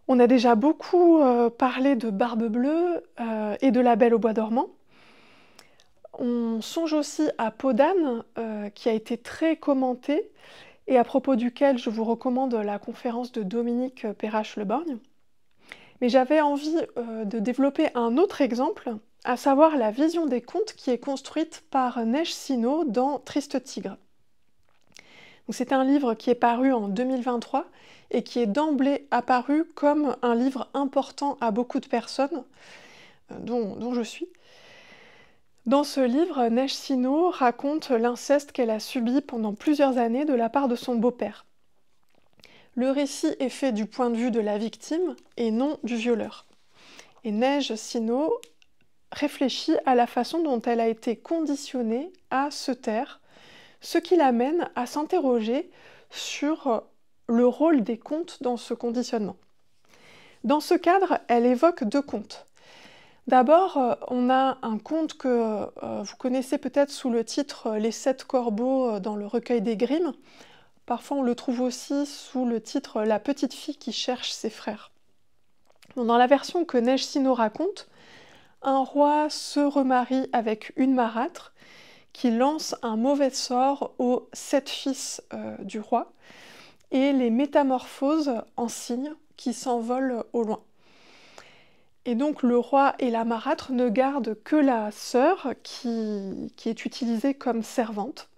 on a déjà beaucoup parlé de Barbe Bleue et de La Belle au bois dormant. On songe aussi à Peau d'âne, qui a été très commenté, et à propos duquel je vous recommande la conférence de Dominique Perrache-Leborgne. Mais j'avais envie de développer un autre exemple, à savoir la vision des contes qui est construite par Neige Sino dans Triste Tigre. C'est un livre qui est paru en 2023 et qui est d'emblée apparu comme un livre important à beaucoup de personnes, dont je suis. Dans ce livre, Neige Sino raconte l'inceste qu'elle a subi pendant plusieurs années de la part de son beau-père. Le récit est fait du point de vue de la victime et non du violeur. Et Neige Sino réfléchit à la façon dont elle a été conditionnée à se taire, ce qui l'amène à s'interroger sur le rôle des contes dans ce conditionnement. Dans ce cadre, elle évoque deux contes. D'abord, on a un conte que vous connaissez peut-être sous le titre « Les 7 corbeaux » dans le recueil des Grimm. Parfois, on le trouve aussi sous le titre « La petite fille qui cherche ses frères ». Dans la version que Neige Sino raconte, un roi se remarie avec une marâtre qui lance un mauvais sort aux 7 fils du roi et les métamorphose en cygnes qui s'envolent au loin. Et donc le roi et la marâtre ne gardent que la sœur qui est utilisée comme servante.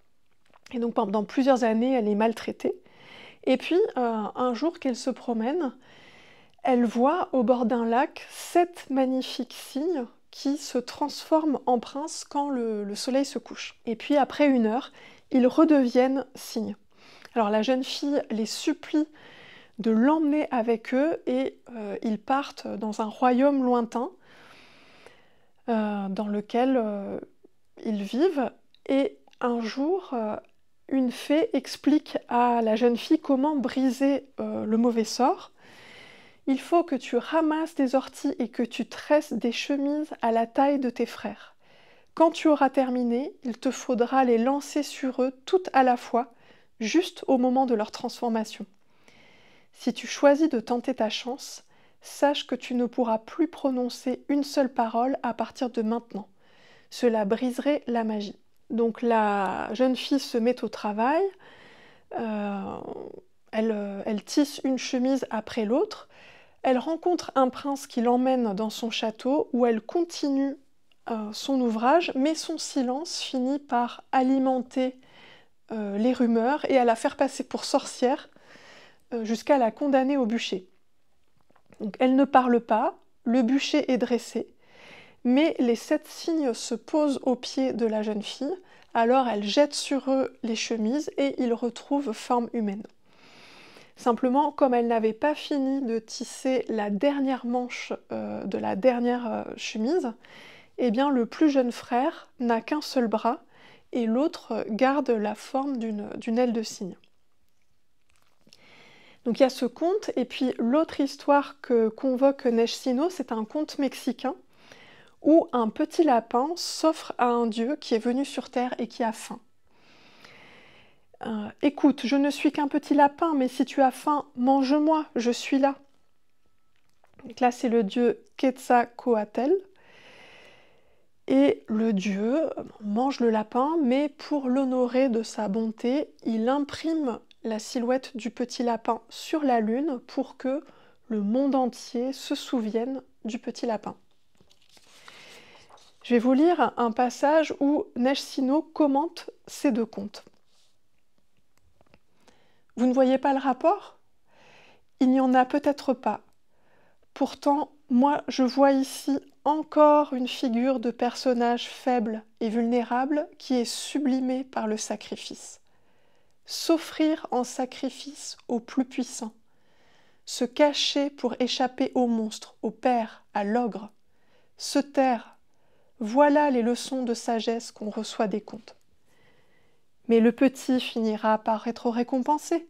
Et donc pendant plusieurs années, elle est maltraitée. Et puis un jour qu'elle se promène, elle voit au bord d'un lac 7 magnifiques cygnes qui se transforment en princes quand le soleil se couche. Et puis après 1 heure, ils redeviennent cygnes. Alors la jeune fille les supplie de l'emmener avec eux et ils partent dans un royaume lointain dans lequel ils vivent. Et un jour, une fée explique à la jeune fille comment briser le mauvais sort. Il faut que tu ramasses des orties et que tu tresses des chemises à la taille de tes frères. Quand tu auras terminé, il te faudra les lancer sur eux toutes à la fois, juste au moment de leur transformation. Si tu choisis de tenter ta chance, sache que tu ne pourras plus prononcer une seule parole à partir de maintenant. Cela briserait la magie. Donc la jeune fille se met au travail, Elle tisse une chemise après l'autre. Elle rencontre un prince qui l'emmène dans son château où elle continue son ouvrage, mais son silence finit par alimenter les rumeurs et à la faire passer pour sorcière jusqu'à la condamner au bûcher. Donc, elle ne parle pas, le bûcher est dressé, mais les 7 cygnes se posent aux pieds de la jeune fille, alors elle jette sur eux les chemises et ils retrouvent forme humaine. Simplement, comme elle n'avait pas fini de tisser la dernière manche de la dernière chemise, eh bien le plus jeune frère n'a qu'un seul bras et l'autre garde la forme d'une aile de cygne. Donc il y a ce conte, et puis l'autre histoire que convoque Neige-Sino, c'est un conte mexicain où un petit lapin s'offre à un dieu qui est venu sur Terre et qui a faim. Écoute, je ne suis qu'un petit lapin, mais si tu as faim, mange-moi, je suis là. Donc là, c'est le dieu Quetzalcoatl. Et le dieu mange le lapin, mais pour l'honorer de sa bonté, il imprime la silhouette du petit lapin sur la lune pour que le monde entier se souvienne du petit lapin. Je vais vous lire un passage où Neige-Sino commente ces 2 contes. Vous ne voyez pas le rapport? Il n'y en a peut-être pas. Pourtant, moi, je vois ici encore une figure de personnage faible et vulnérable qui est sublimée par le sacrifice. S'offrir en sacrifice au plus puissant. Se cacher pour échapper au monstre, au père, à l'ogre. Se taire. Voilà les leçons de sagesse qu'on reçoit des contes. Mais le petit finira par être récompensé,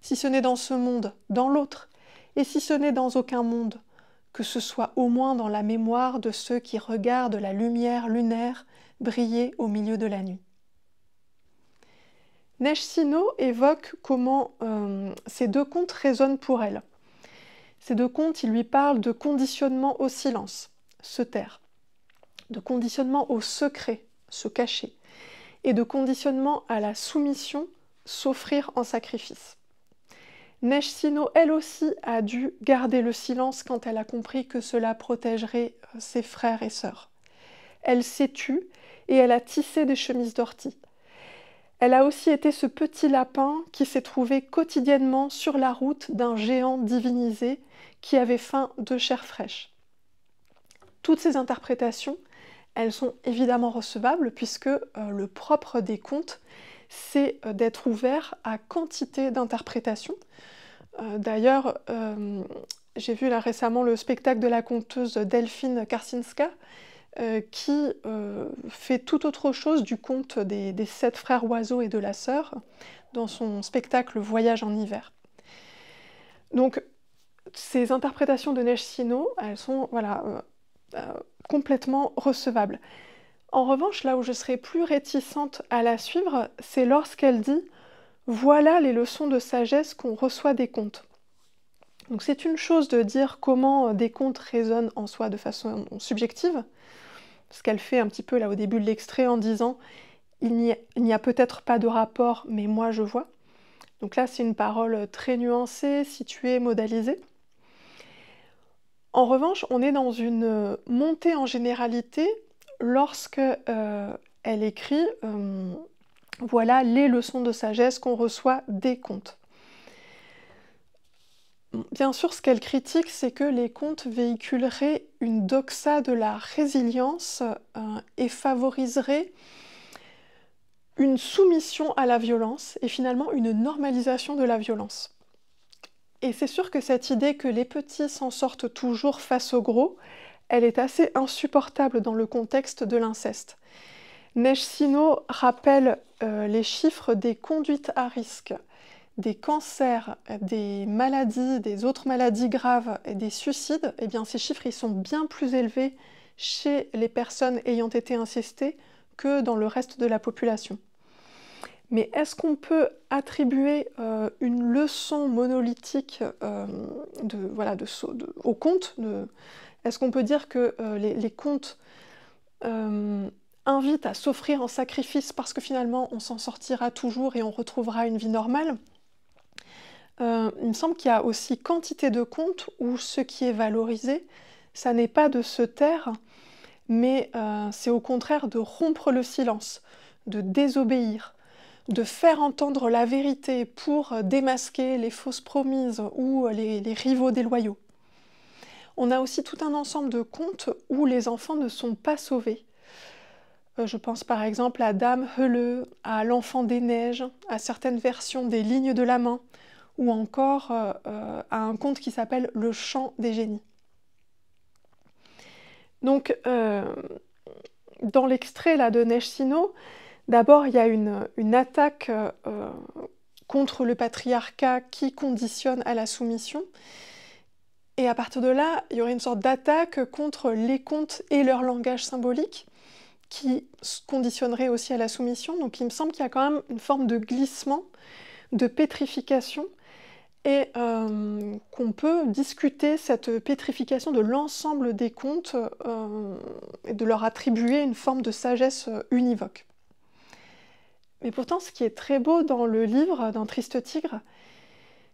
si ce n'est dans ce monde, dans l'autre, et si ce n'est dans aucun monde, que ce soit au moins dans la mémoire de ceux qui regardent la lumière lunaire briller au milieu de la nuit. Neige-Sino évoque comment ces 2 contes résonnent pour elle. Ces 2 contes, ils lui parlent de conditionnement au silence, se taire, de conditionnement au secret, se cacher, et de conditionnement à la soumission, s'offrir en sacrifice. Neige-Sino, elle aussi, a dû garder le silence quand elle a compris que cela protégerait ses frères et sœurs. Elle s'est tue et elle a tissé des chemises d'ortie. Elle a aussi été ce petit lapin qui s'est trouvé quotidiennement sur la route d'un géant divinisé qui avait faim de chair fraîche. Toutes ces interprétations, elles sont évidemment recevables puisque le propre des contes, c'est d'être ouvert à quantité d'interprétations. D'ailleurs, j'ai vu là récemment le spectacle de la conteuse Delphine Karsinska qui fait tout autre chose du conte des 7 frères oiseaux et de la sœur dans son spectacle Voyage en hiver. Donc, ces interprétations de Neige-Sino, elles sont complètement recevables. En revanche, là où je serais plus réticente à la suivre, c'est lorsqu'elle dit « Voilà les leçons de sagesse qu'on reçoit des contes ». Donc c'est une chose de dire comment des contes résonnent en soi de façon subjective, ce qu'elle fait un petit peu là au début de l'extrait en disant « Il n'y a peut-être pas de rapport, mais moi je vois ». Donc là, c'est une parole très nuancée, située, modalisée. En revanche, on est dans une montée en généralité lorsque elle écrit voilà les leçons de sagesse qu'on reçoit des contes. Bien sûr, ce qu'elle critique, c'est que les contes véhiculeraient une doxa de la résilience et favoriseraient une soumission à la violence et finalement une normalisation de la violence. Et c'est sûr que cette idée que les petits s'en sortent toujours face aux gros, elle est assez insupportable dans le contexte de l'inceste. Neige-Sino rappelle les chiffres des conduites à risque, des cancers, des maladies, des autres maladies graves et des suicides. Eh bien, ces chiffres ils sont bien plus élevés chez les personnes ayant été incestées que dans le reste de la population. Mais est-ce qu'on peut attribuer une leçon monolithique au conte Est-ce qu'on peut dire que les contes invite à s'offrir en sacrifice parce que finalement on s'en sortira toujours et on retrouvera une vie normale. Il me semble qu'il y a aussi quantité de contes où ce qui est valorisé, ça n'est pas de se taire, mais c'est au contraire de rompre le silence, de désobéir, de faire entendre la vérité pour démasquer les fausses promises ou les rivaux déloyaux. On a aussi tout un ensemble de contes où les enfants ne sont pas sauvés. Je pense par exemple à Dame Heule, à L'Enfant des Neiges, à certaines versions des Lignes de la main, ou encore à un conte qui s'appelle Le Chant des génies. Donc, dans l'extrait là, de Neige Sino, d'abord il y a une attaque contre le patriarcat qui conditionne à la soumission, et à partir de là, il y aurait une sorte d'attaque contre les contes et leur langage symbolique, qui conditionnerait aussi à la soumission. Donc il me semble qu'il y a quand même une forme de glissement, de pétrification, et qu'on peut discuter cette pétrification de l'ensemble des contes et de leur attribuer une forme de sagesse univoque. Mais pourtant, ce qui est très beau dans le livre, dans Triste Tigre,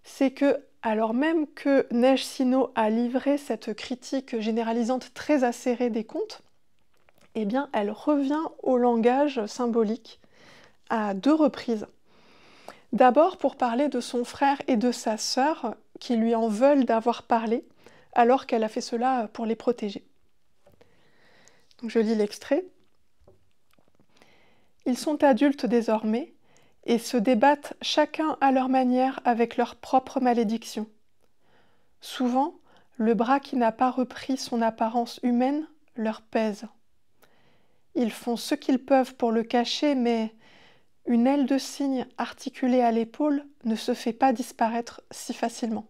c'est que, alors même que Neige Sino a livré cette critique généralisante très acérée des contes, eh bien, elle revient au langage symbolique à 2 reprises. D'abord pour parler de son frère et de sa sœur qui lui en veulent d'avoir parlé alors qu'elle a fait cela pour les protéger. Donc je lis l'extrait. Ils sont adultes désormais et se débattent chacun à leur manière avec leur propre malédiction. Souvent, le bras qui n'a pas repris son apparence humaine leur pèse. Ils font ce qu'ils peuvent pour le cacher, mais une aile de cygne articulée à l'épaule ne se fait pas disparaître si facilement.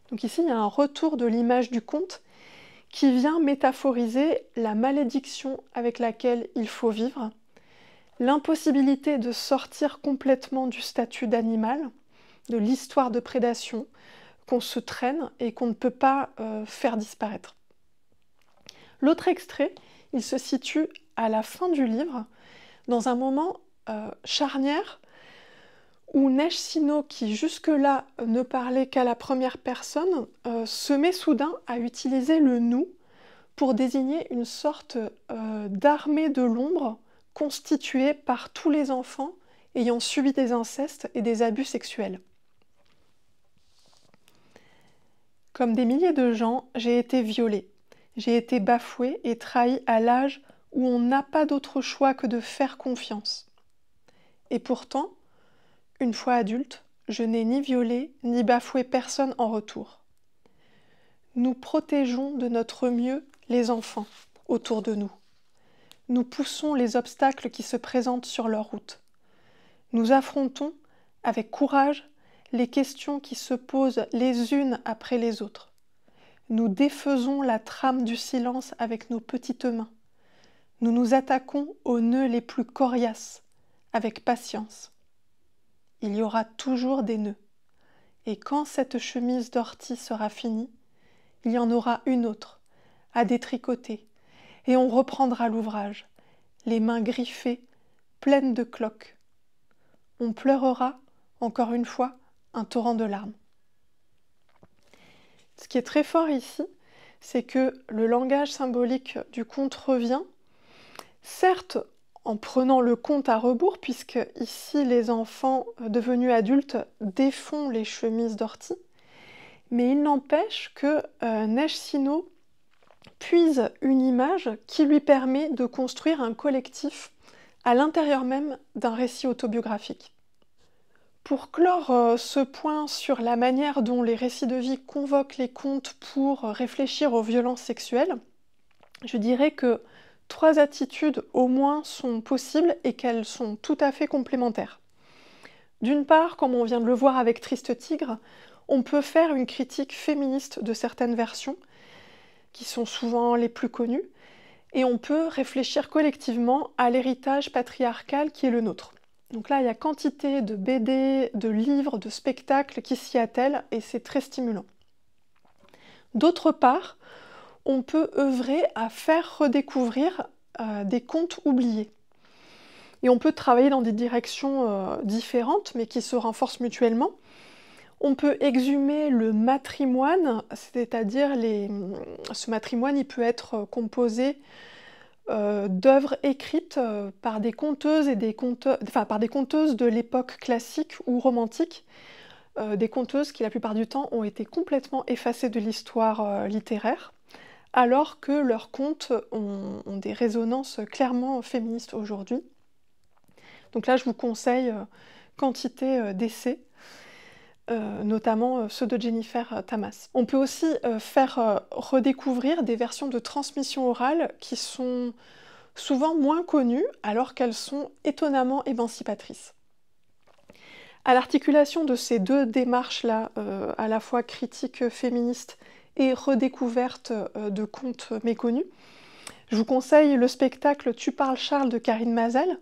Donc ici, il y a un retour de l'image du conte qui vient métaphoriser la malédiction avec laquelle il faut vivre, l'impossibilité de sortir complètement du statut d'animal, de l'histoire de prédation qu'on se traîne et qu'on ne peut pas faire disparaître. L'autre extrait, il se situe à la fin du livre, dans un moment charnière où Neige Sino, qui jusque-là ne parlait qu'à la première personne, se met soudain à utiliser le « nous » pour désigner une sorte d'armée de l'ombre constituée par tous les enfants ayant subi des incestes et des abus sexuels. Comme des milliers de gens, j'ai été violée, j'ai été bafouée et trahie à l'âge où on n'a pas d'autre choix que de faire confiance. Et pourtant, une fois adulte, je n'ai ni violé ni bafoué personne en retour. Nous protégeons de notre mieux les enfants autour de nous. Nous poussons les obstacles qui se présentent sur leur route. Nous affrontons avec courage les questions qui se posent les unes après les autres. Nous défaisons la trame du silence avec nos petites mains. Nous nous attaquons aux nœuds les plus coriaces, avec patience. Il y aura toujours des nœuds. Et quand cette chemise d'ortie sera finie, il y en aura une autre, à détricoter, et on reprendra l'ouvrage, les mains griffées, pleines de cloques. On pleurera, encore une fois, un torrent de larmes. Ce qui est très fort ici, c'est que le langage symbolique du conte revient, certes en prenant le conte à rebours, puisque ici les enfants devenus adultes défont les chemises d'ortie, mais il n'empêche que Neige Sino puise une image qui lui permet de construire un collectif à l'intérieur même d'un récit autobiographique. Pour clore ce point sur la manière dont les récits de vie convoquent les contes pour réfléchir aux violences sexuelles, je dirais que 3 attitudes au moins sont possibles et qu'elles sont tout à fait complémentaires. D'une part, comme on vient de le voir avec Triste Tigre, on peut faire une critique féministe de certaines versions, qui sont souvent les plus connues, et on peut réfléchir collectivement à l'héritage patriarcal qui est le nôtre. Donc là, il y a quantité de BD, de livres, de spectacles qui s'y attellent, et c'est très stimulant. D'autre part, on peut œuvrer à faire redécouvrir des contes oubliés. Et on peut travailler dans des directions différentes, mais qui se renforcent mutuellement. On peut exhumer le matrimoine, c'est-à-dire ce matrimoine, il peut être composé d'œuvres écrites par des conteuses et par des conteuses de l'époque classique ou romantique, des conteuses qui la plupart du temps ont été complètement effacées de l'histoire littéraire, alors que leurs contes ont des résonances clairement féministes aujourd'hui. Donc là, je vous conseille quantité d'essais, notamment ceux de Jennifer Tamas. On peut aussi faire redécouvrir des versions de transmission orale qui sont souvent moins connues, alors qu'elles sont étonnamment émancipatrices. À l'articulation de ces deux démarches-là, à la fois critique féministe et redécouverte de contes méconnus, je vous conseille le spectacle Tu parles Charles de Karine Mazel.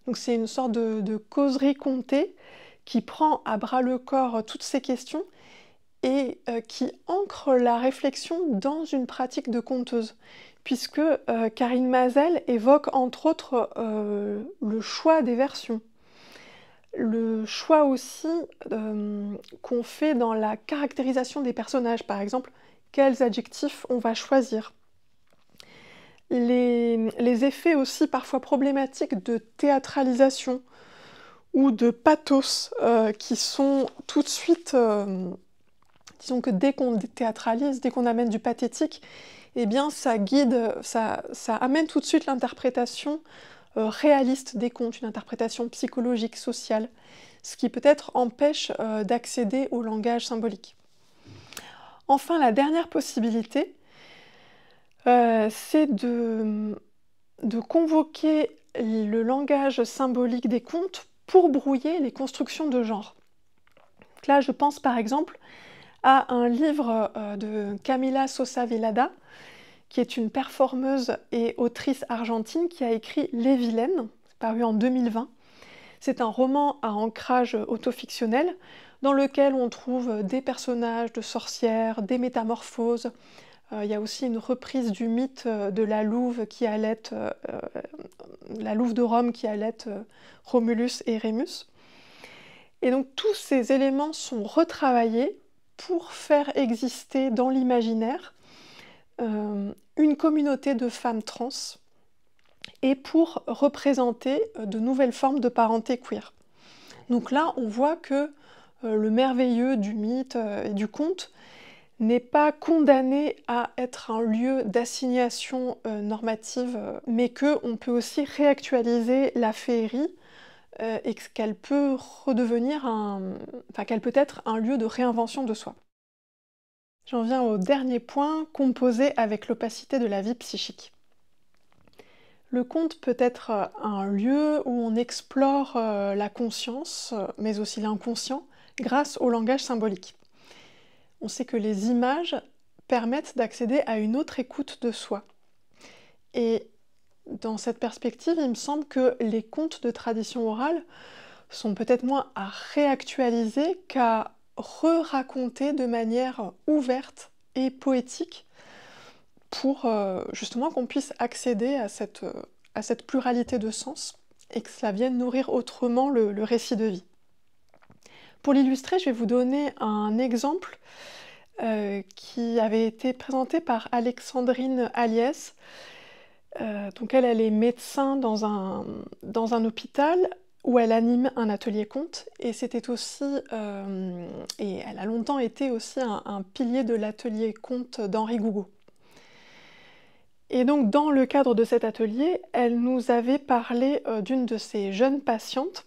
Donc c'est une sorte de causerie contée qui prend à bras-le-corps toutes ces questions et qui ancre la réflexion dans une pratique de conteuse, puisque Karine Mazel évoque entre autres le choix des versions, le choix aussi qu'on fait dans la caractérisation des personnages, par exemple, quels adjectifs on va choisir. Les effets aussi parfois problématiques de théâtralisation ou de pathos qui sont tout de suite, disons que dès qu'on théâtralise, dès qu'on amène du pathétique, eh bien ça guide, ça amène tout de suite l'interprétation réaliste des contes, une interprétation psychologique, sociale, ce qui peut-être empêche d'accéder au langage symbolique. Enfin, la dernière possibilité, c'est de convoquer le langage symbolique des contes pour brouiller les constructions de genre. Donc là, je pense par exemple à un livre de Camila Sosa Velada, qui est une performeuse et autrice argentine qui a écrit Les Vilaines, paru en 2020. C'est un roman à ancrage autofictionnel dans lequel on trouve des personnages de sorcières, des métamorphoses. Il y a aussi une reprise du mythe de la louve qui allaite, la louve de Rome qui allaite Romulus et Rémus. Et donc tous ces éléments sont retravaillés pour faire exister dans l'imaginaire une communauté de femmes trans et pour représenter de nouvelles formes de parenté queer. Donc là, on voit que le merveilleux du mythe et du conte n'est pas condamné à être un lieu d'assignation normative, mais qu'on peut aussi réactualiser la féerie et qu'elle peut redevenir qu'elle peut être un lieu de réinvention de soi. J'en viens au dernier point, composer avec l'opacité de la vie psychique. Le conte peut être un lieu où on explore la conscience, mais aussi l'inconscient, grâce au langage symbolique. On sait que les images permettent d'accéder à une autre écoute de soi. Et dans cette perspective, il me semble que les contes de tradition orale sont peut-être moins à réactualiser qu'à re-raconter de manière ouverte et poétique pour justement qu'on puisse accéder à cette pluralité de sens et que cela vienne nourrir autrement le récit de vie. Pour l'illustrer, je vais vous donner un exemple qui avait été présenté par Alexandrine Aliès. Donc elle est médecin dans un hôpital où elle anime un atelier conte, et c'était aussi, et elle a longtemps été aussi un pilier de l'atelier conte d'Henri Gougaud. Et donc dans le cadre de cet atelier, elle nous avait parlé d'une de ses jeunes patientes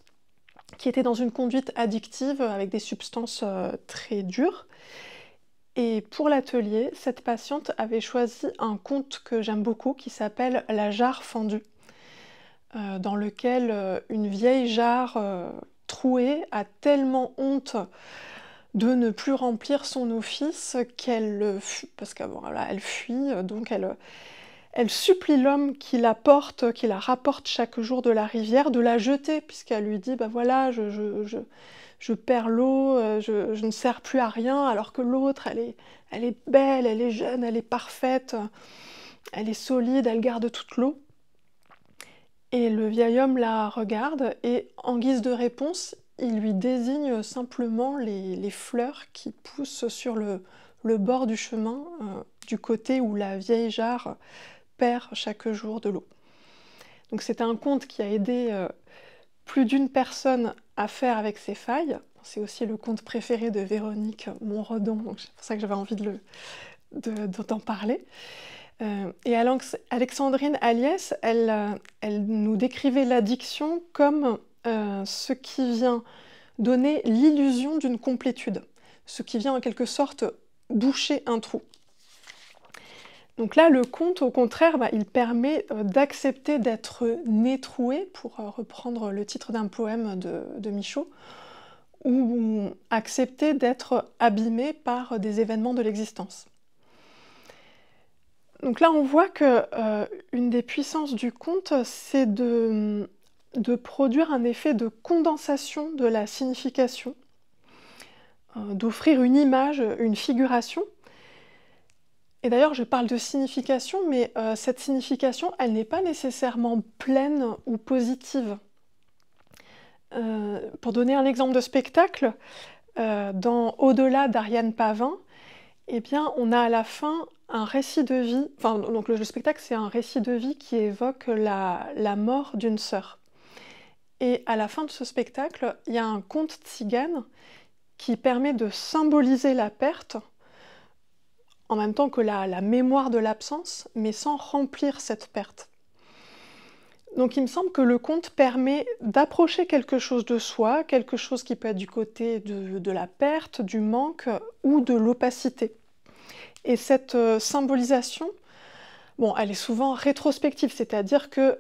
qui était dans une conduite addictive avec des substances très dures. Et pour l'atelier, cette patiente avait choisi un conte que j'aime beaucoup qui s'appelle « La jarre fendue », dans lequel une vieille jarre trouée a tellement honte de ne plus remplir son office qu'elle parce qu'elle elle fuit, donc elle supplie l'homme qui la rapporte chaque jour de la rivière, de la jeter, puisqu'elle lui dit, voilà, je perds l'eau, je ne sers plus à rien, alors que l'autre, elle est belle, elle est jeune, elle est parfaite, elle est solide, elle garde toute l'eau. Et le vieil homme la regarde et en guise de réponse, il lui désigne simplement les fleurs qui poussent sur le bord du chemin, du côté où la vieille jarre perd chaque jour de l'eau. Donc c'est un conte qui a aidé plus d'une personne à faire avec ses failles. C'est aussi le conte préféré de Véronique Monredon, donc c'est pour ça que j'avais envie d'en parler. Et Alexandrine Aliès, elle nous décrivait l'addiction comme ce qui vient donner l'illusion d'une complétude, ce qui vient en quelque sorte boucher un trou. Donc là, le conte, au contraire, il permet d'accepter d'être nez-troué, pour reprendre le titre d'un poème de Michaud, ou accepter d'être abîmé par des événements de l'existence. Donc là, on voit qu'une des puissances du conte, c'est de produire un effet de condensation de la signification, d'offrir une image, une figuration. Et d'ailleurs, je parle de signification, mais cette signification, elle n'est pas nécessairement pleine ou positive. Pour donner un exemple de spectacle, dans Au-delà d'Ariane Pavin, eh bien, on a à la fin un récit de vie, donc le spectacle, c'est un récit de vie qui évoque la mort d'une sœur. Et à la fin de ce spectacle, il y a un conte tzigane qui permet de symboliser la perte, en même temps que la mémoire de l'absence, mais sans remplir cette perte. Donc il me semble que le conte permet d'approcher quelque chose de soi, quelque chose qui peut être du côté de la perte, du manque ou de l'opacité. Et cette symbolisation, elle est souvent rétrospective, c'est-à-dire que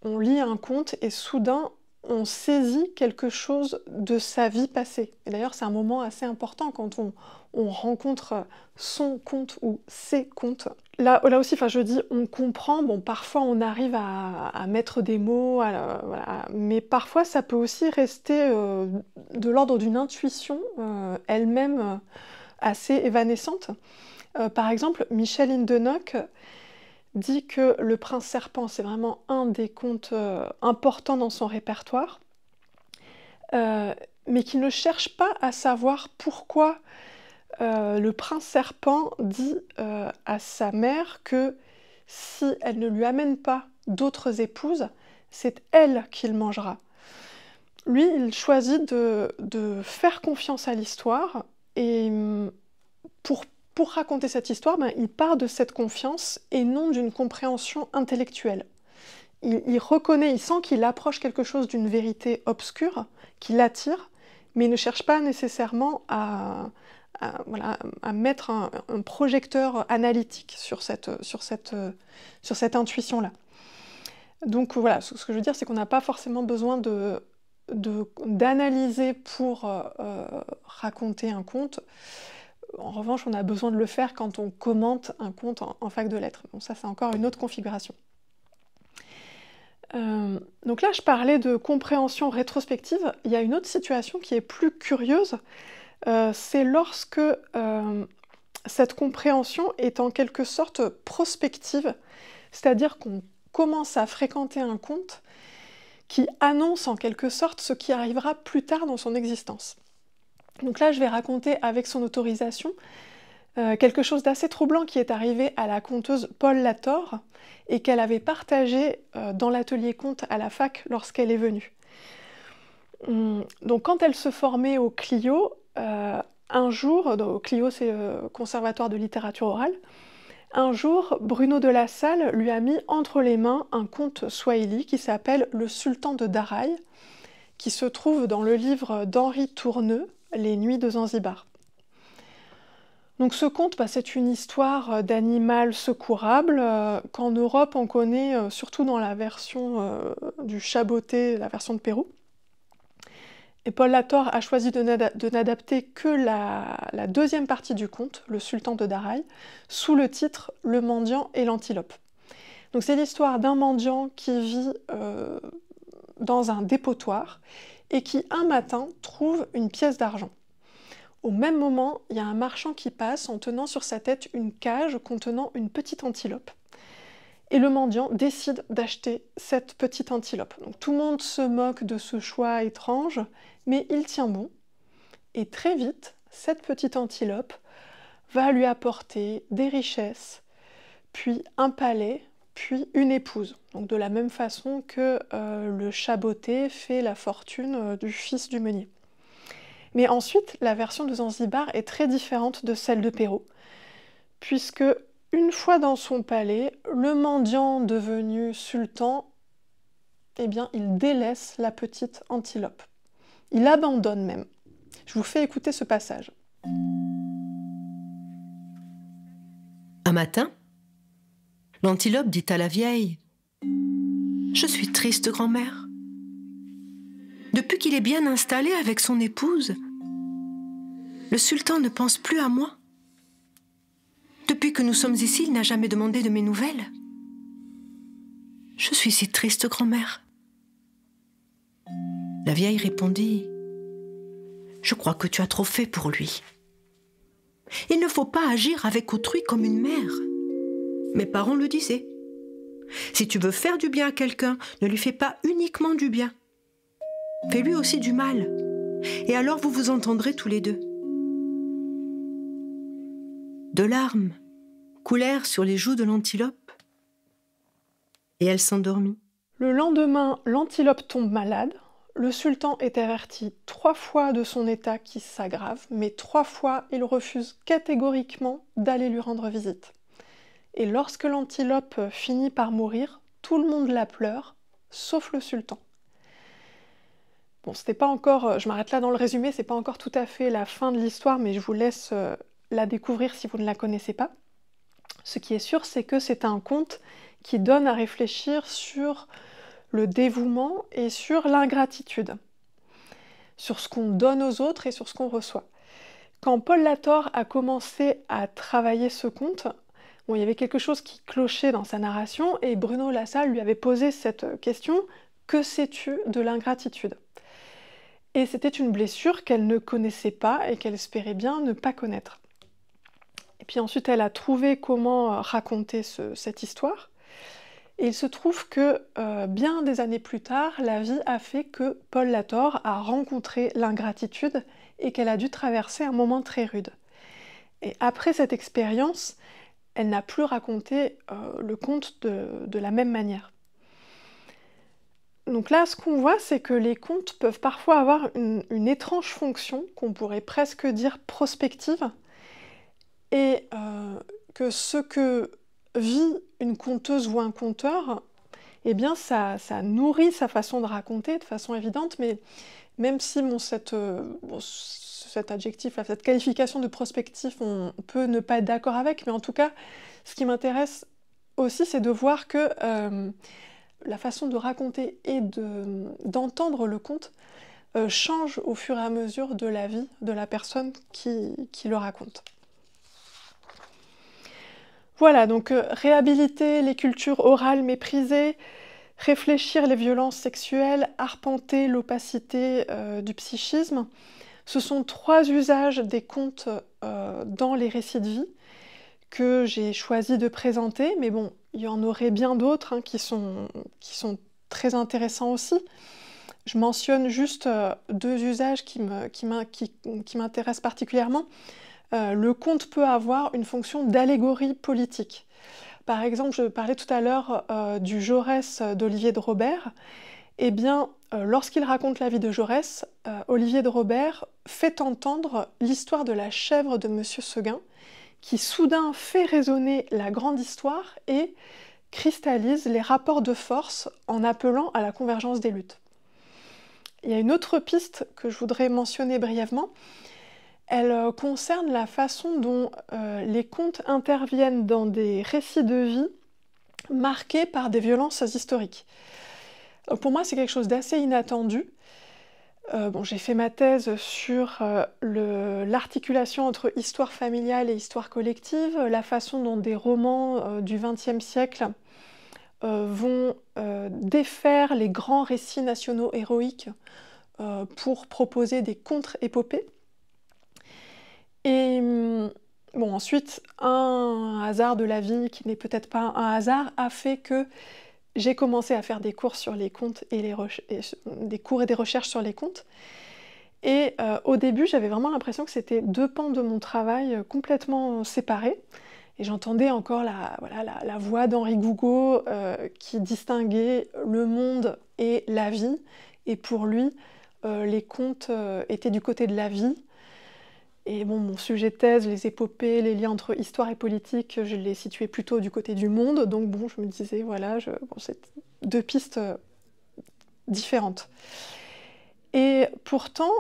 on lit un conte et soudain on saisit quelque chose de sa vie passée. Et d'ailleurs, c'est un moment assez important quand on rencontre son conte ou ses contes. Là aussi, je dis on comprend, parfois on arrive à mettre des mots, voilà, mais parfois ça peut aussi rester de l'ordre d'une intuition elle-même assez évanescente. Par exemple, Michel Hindenock dit que Le Prince Serpent, c'est vraiment un des contes importants dans son répertoire, mais qu'il ne cherche pas à savoir pourquoi le Prince Serpent dit à sa mère que si elle ne lui amène pas d'autres épouses, c'est elle qu'il mangera. Lui, il choisit de faire confiance à l'histoire, et pour raconter cette histoire, il part de cette confiance et non d'une compréhension intellectuelle. Il reconnaît, il sent qu'il approche quelque chose d'une vérité obscure, qui l'attire, mais il ne cherche pas nécessairement à mettre un projecteur analytique sur cette intuition-là. Donc voilà, ce que je veux dire, c'est qu'on n'a pas forcément besoin d'analyser pour raconter un conte. En revanche, on a besoin de le faire quand on commente un conte en fac de lettres. Donc ça, c'est encore une autre configuration. Donc là, je parlais de compréhension rétrospective. Il y a une autre situation qui est plus curieuse. C'est lorsque cette compréhension est en quelque sorte prospective, c'est-à-dire qu'on commence à fréquenter un conte qui annonce en quelque sorte ce qui arrivera plus tard dans son existence. Donc là, je vais raconter avec son autorisation quelque chose d'assez troublant qui est arrivé à la conteuse Paul Lator et qu'elle avait partagé dans l'atelier conte à la fac lorsqu'elle est venue. Donc quand elle se formait au Clio, un jour, au Clio c'est le Conservatoire de littérature orale, un jour Bruno de la Salle lui a mis entre les mains un conte swahili qui s'appelle Le Sultan de Darai, qui se trouve dans le livre d'Henri Tourneux, Les Nuits de Zanzibar. Donc ce conte, c'est une histoire d'animal secourable qu'en Europe on connaît surtout dans la version du Chaboté, la version de Pérou. Et Paul Lator a choisi de n'adapter que la deuxième partie du conte, Le Sultan de Darai, sous le titre Le mendiant et l'antilope. Donc c'est l'histoire d'un mendiant qui vit dans un dépotoir et qui un matin trouve une pièce d'argent. Au même moment, il y a un marchand qui passe en tenant sur sa tête une cage contenant une petite antilope. Et le mendiant décide d'acheter cette petite antilope. Donc tout le monde se moque de ce choix étrange, mais il tient bon. Et très vite, cette petite antilope va lui apporter des richesses, puis un palais, puis une épouse. Donc de la même façon que le chaboté fait la fortune du fils du meunier. Mais ensuite, la version de Zanzibar est très différente de celle de Pérou, puisque une fois dans son palais, le mendiant devenu sultan, eh bien, il délaisse la petite antilope. Il abandonne même. Je vous fais écouter ce passage. Un matin, l'antilope dit à la vieille : « Je suis triste, grand-mère. Depuis qu'il est bien installé avec son épouse, le sultan ne pense plus à moi. Depuis que nous sommes ici, il n'a jamais demandé de mes nouvelles. Je suis si triste, grand-mère. » La vieille répondit : « Je crois que tu as trop fait pour lui. Il ne faut pas agir avec autrui comme une mère. Mes parents le disaient. Si tu veux faire du bien à quelqu'un, ne lui fais pas uniquement du bien. Fais-lui aussi du mal. Et alors vous vous entendrez tous les deux. » De larmes coulèrent sur les joues de l'antilope et elle s'endormit. Le lendemain, l'antilope tombe malade. Le sultan est averti 3 fois de son état qui s'aggrave, mais 3 fois il refuse catégoriquement d'aller lui rendre visite. Et lorsque l'antilope finit par mourir, tout le monde la pleure, sauf le sultan. Bon, c'était pas encore, je m'arrête là dans le résumé, c'est pas encore tout à fait la fin de l'histoire, mais je vous laisse la découvrir si vous ne la connaissez pas. Ce qui est sûr, c'est que c'est un conte qui donne à réfléchir sur le dévouement et sur l'ingratitude, sur ce qu'on donne aux autres et sur ce qu'on reçoit. Quand Paul Lator a commencé à travailler ce conte, bon, il y avait quelque chose qui clochait dans sa narration et Bruno Lassalle lui avait posé cette question : que sais-tu de l'ingratitude ? Et c'était une blessure qu'elle ne connaissait pas et qu'elle espérait bien ne pas connaître. Et puis ensuite, elle a trouvé comment raconter cette histoire. Et il se trouve que bien des années plus tard, la vie a fait que Paul Lator a rencontré l'ingratitude et qu'elle a dû traverser un moment très rude. Et après cette expérience, elle n'a plus raconté le conte de la même manière. Donc là, ce qu'on voit, c'est que les contes peuvent parfois avoir une étrange fonction, qu'on pourrait presque dire prospective, et que ce que vit une conteuse ou un conteur, eh bien ça nourrit sa façon de raconter de façon évidente, mais même si cet adjectif, cette qualification de prospectif, on peut ne pas être d'accord avec, mais en tout cas, ce qui m'intéresse aussi, c'est de voir que la façon de raconter et d'entendre le conte change au fur et à mesure de la vie de la personne qui le raconte. Voilà, donc réhabiliter les cultures orales méprisées, réfléchir les violences sexuelles, arpenter l'opacité du psychisme, ce sont 3 usages des contes dans les récits de vie que j'ai choisi de présenter, mais bon, il y en aurait bien d'autres qui sont très intéressants aussi. Je mentionne juste 2 usages qui m'intéressent particulièrement. Le conte peut avoir une fonction d'allégorie politique. Par exemple, je parlais tout à l'heure du Jaurès d'Olivier de Robert. Eh bien, lorsqu'il raconte la vie de Jaurès, Olivier de Robert fait entendre l'histoire de la chèvre de Monsieur Seguin, qui soudain fait résonner la grande histoire et cristallise les rapports de force en appelant à la convergence des luttes. Il y a une autre piste que je voudrais mentionner brièvement. Elle concerne la façon dont les contes interviennent dans des récits de vie marqués par des violences historiques. Pour moi, c'est quelque chose d'assez inattendu. J'ai fait ma thèse sur l'articulation entre histoire familiale et histoire collective, la façon dont des romans du XXe siècle vont défaire les grands récits nationaux héroïques pour proposer des contre-épopées. Et Bon, ensuite, un hasard de la vie qui n'est peut-être pas un hasard a fait que j'ai commencé à faire des cours sur les contes et des cours et des recherches sur les contes. Et au début, j'avais vraiment l'impression que c'était deux pans de mon travail complètement séparés. Et j'entendais encore la voix d'Henri Gougaud qui distinguait le monde et la vie. Et pour lui, les contes étaient du côté de la vie. Et bon, mon sujet de thèse, les épopées, les liens entre histoire et politique, je les situais plutôt du côté du monde. Donc bon, je me disais, voilà, c'est deux pistes différentes. Et pourtant,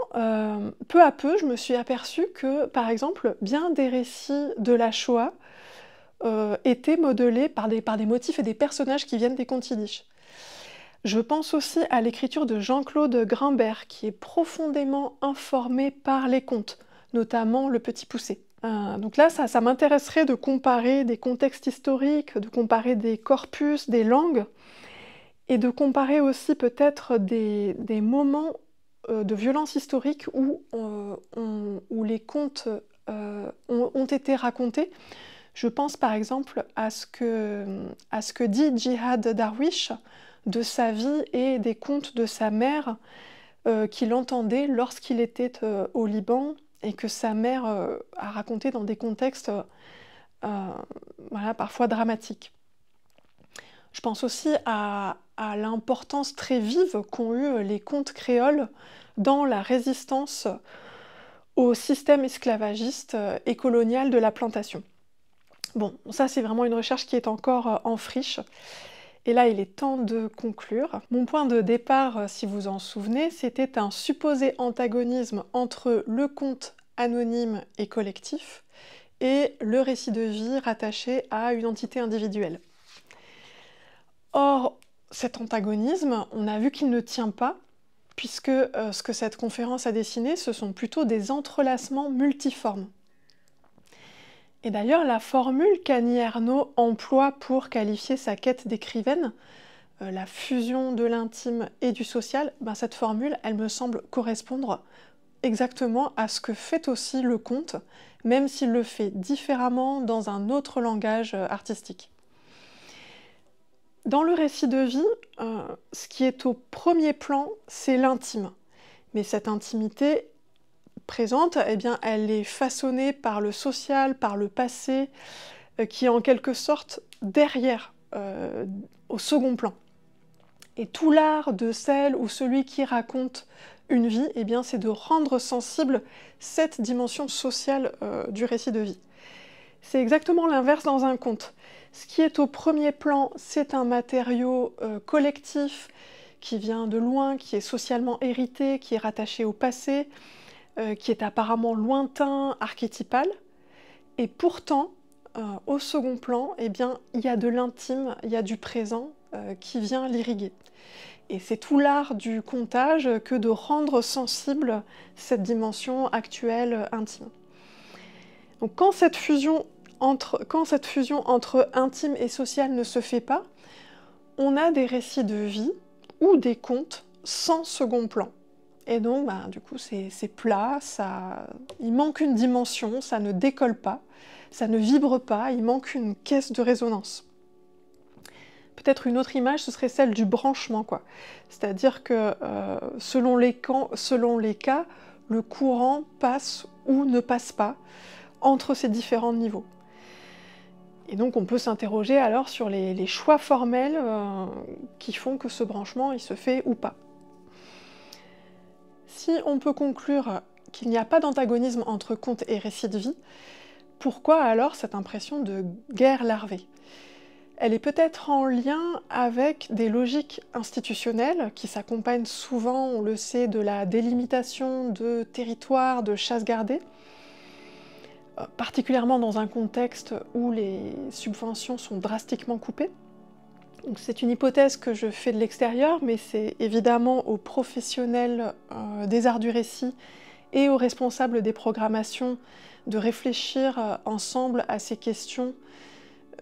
peu à peu, je me suis aperçue que, par exemple, bien des récits de la Shoah étaient modelés par des motifs et des personnages qui viennent des contes yiddish. Je pense aussi à l'écriture de Jean-Claude Grimbert, qui est profondément informé par les contes, notamment Le Petit Poucet. Donc là, ça m'intéresserait de comparer des contextes historiques, de comparer des corpus, des langues, et de comparer aussi peut-être des moments de violence historique où les contes ont été racontés. Je pense par exemple à ce que dit Jihad Darwish de sa vie et des contes de sa mère qu'il entendait lorsqu'il était au Liban et que sa mère a raconté dans des contextes parfois dramatiques. Je pense aussi à l'importance très vive qu'ont eu les contes créoles dans la résistance au système esclavagiste et colonial de la plantation. Bon, ça c'est vraiment une recherche qui est encore en friche. Et là, il est temps de conclure. Mon point de départ, si vous en souvenez, c'était un supposé antagonisme entre le conte anonyme et collectif et le récit de vie rattaché à une entité individuelle. Or, cet antagonisme, on a vu qu'il ne tient pas, puisque ce que cette conférence a dessiné, ce sont plutôt des entrelacements multiformes. Et d'ailleurs, la formule qu'Annie Ernaux emploie pour qualifier sa quête d'écrivaine, la fusion de l'intime et du social, cette formule, elle me semble correspondre exactement à ce que fait aussi le conte, même s'il le fait différemment dans un autre langage artistique. Dans le récit de vie, ce qui est au premier plan, c'est l'intime. Mais cette intimité présente, elle est façonnée par le social, par le passé, qui est en quelque sorte derrière, au second plan. Et tout l'art de celle ou celui qui raconte une vie, c'est de rendre sensible cette dimension sociale du récit de vie. C'est exactement l'inverse dans un conte. Ce qui est au premier plan, c'est un matériau collectif qui vient de loin, qui est socialement hérité, qui est rattaché au passé, qui est apparemment lointain, archétypal. Et pourtant, au second plan, il y a de l'intime, il y a du présent qui vient l'irriguer. Et c'est tout l'art du contage que de rendre sensible cette dimension actuelle intime. Donc quand cette fusion entre intime et social ne se fait pas, on a des récits de vie ou des contes sans second plan. Et donc, du coup, c'est plat, il manque une dimension, ça ne décolle pas, ça ne vibre pas, il manque une caisse de résonance. Peut-être une autre image, ce serait celle du branchement, quoi. C'est-à-dire que selon les cas, le courant passe ou ne passe pas entre ces différents niveaux. Et donc on peut s'interroger alors sur les choix formels qui font que ce branchement il se fait ou pas. Si on peut conclure qu'il n'y a pas d'antagonisme entre conte et récit de vie, pourquoi alors cette impression de guerre larvée ? Elle est peut-être en lien avec des logiques institutionnelles qui s'accompagnent souvent, on le sait, de la délimitation de territoires, de chasse gardée, particulièrement dans un contexte où les subventions sont drastiquement coupées. Donc c'est une hypothèse que je fais de l'extérieur, mais c'est évidemment aux professionnels des arts du récit et aux responsables des programmations de réfléchir ensemble à ces questions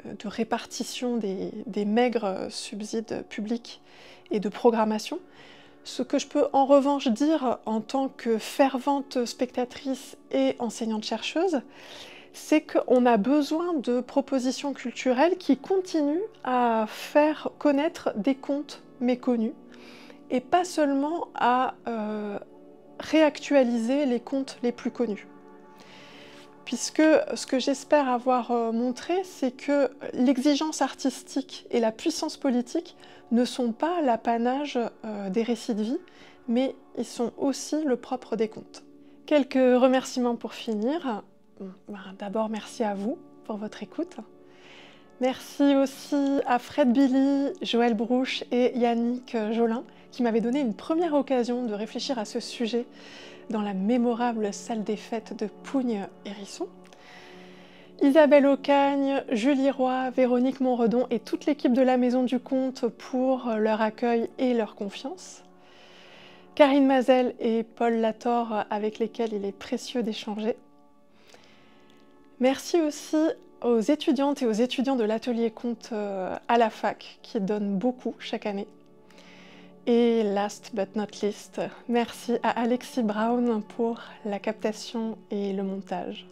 de répartition des maigres subsides publics et de programmation. Ce que je peux en revanche dire en tant que fervente spectatrice et enseignante-chercheuse, c'est qu'on a besoin de propositions culturelles qui continuent à faire connaître des contes méconnus et pas seulement à réactualiser les contes les plus connus. Puisque ce que j'espère avoir montré, c'est que l'exigence artistique et la puissance politique ne sont pas l'apanage des récits de vie, mais ils sont aussi le propre des contes. Quelques remerciements pour finir. D'abord, merci à vous pour votre écoute. Merci aussi à Fred Billy, Joël Brouche et Yannick Jolin qui m'avaient donné une première occasion de réfléchir à ce sujet dans la mémorable salle des fêtes de Pougne-Hérisson. Isabelle Ocagne, Julie Roy, Véronique Monredon et toute l'équipe de la Maison du Conte pour leur accueil et leur confiance. Karine Mazel et Paul Lator avec lesquels il est précieux d'échanger. Merci aussi aux étudiantes et aux étudiants de l'atelier Conte à la fac qui donnent beaucoup chaque année. Et last but not least, merci à Alexis Brown pour la captation et le montage.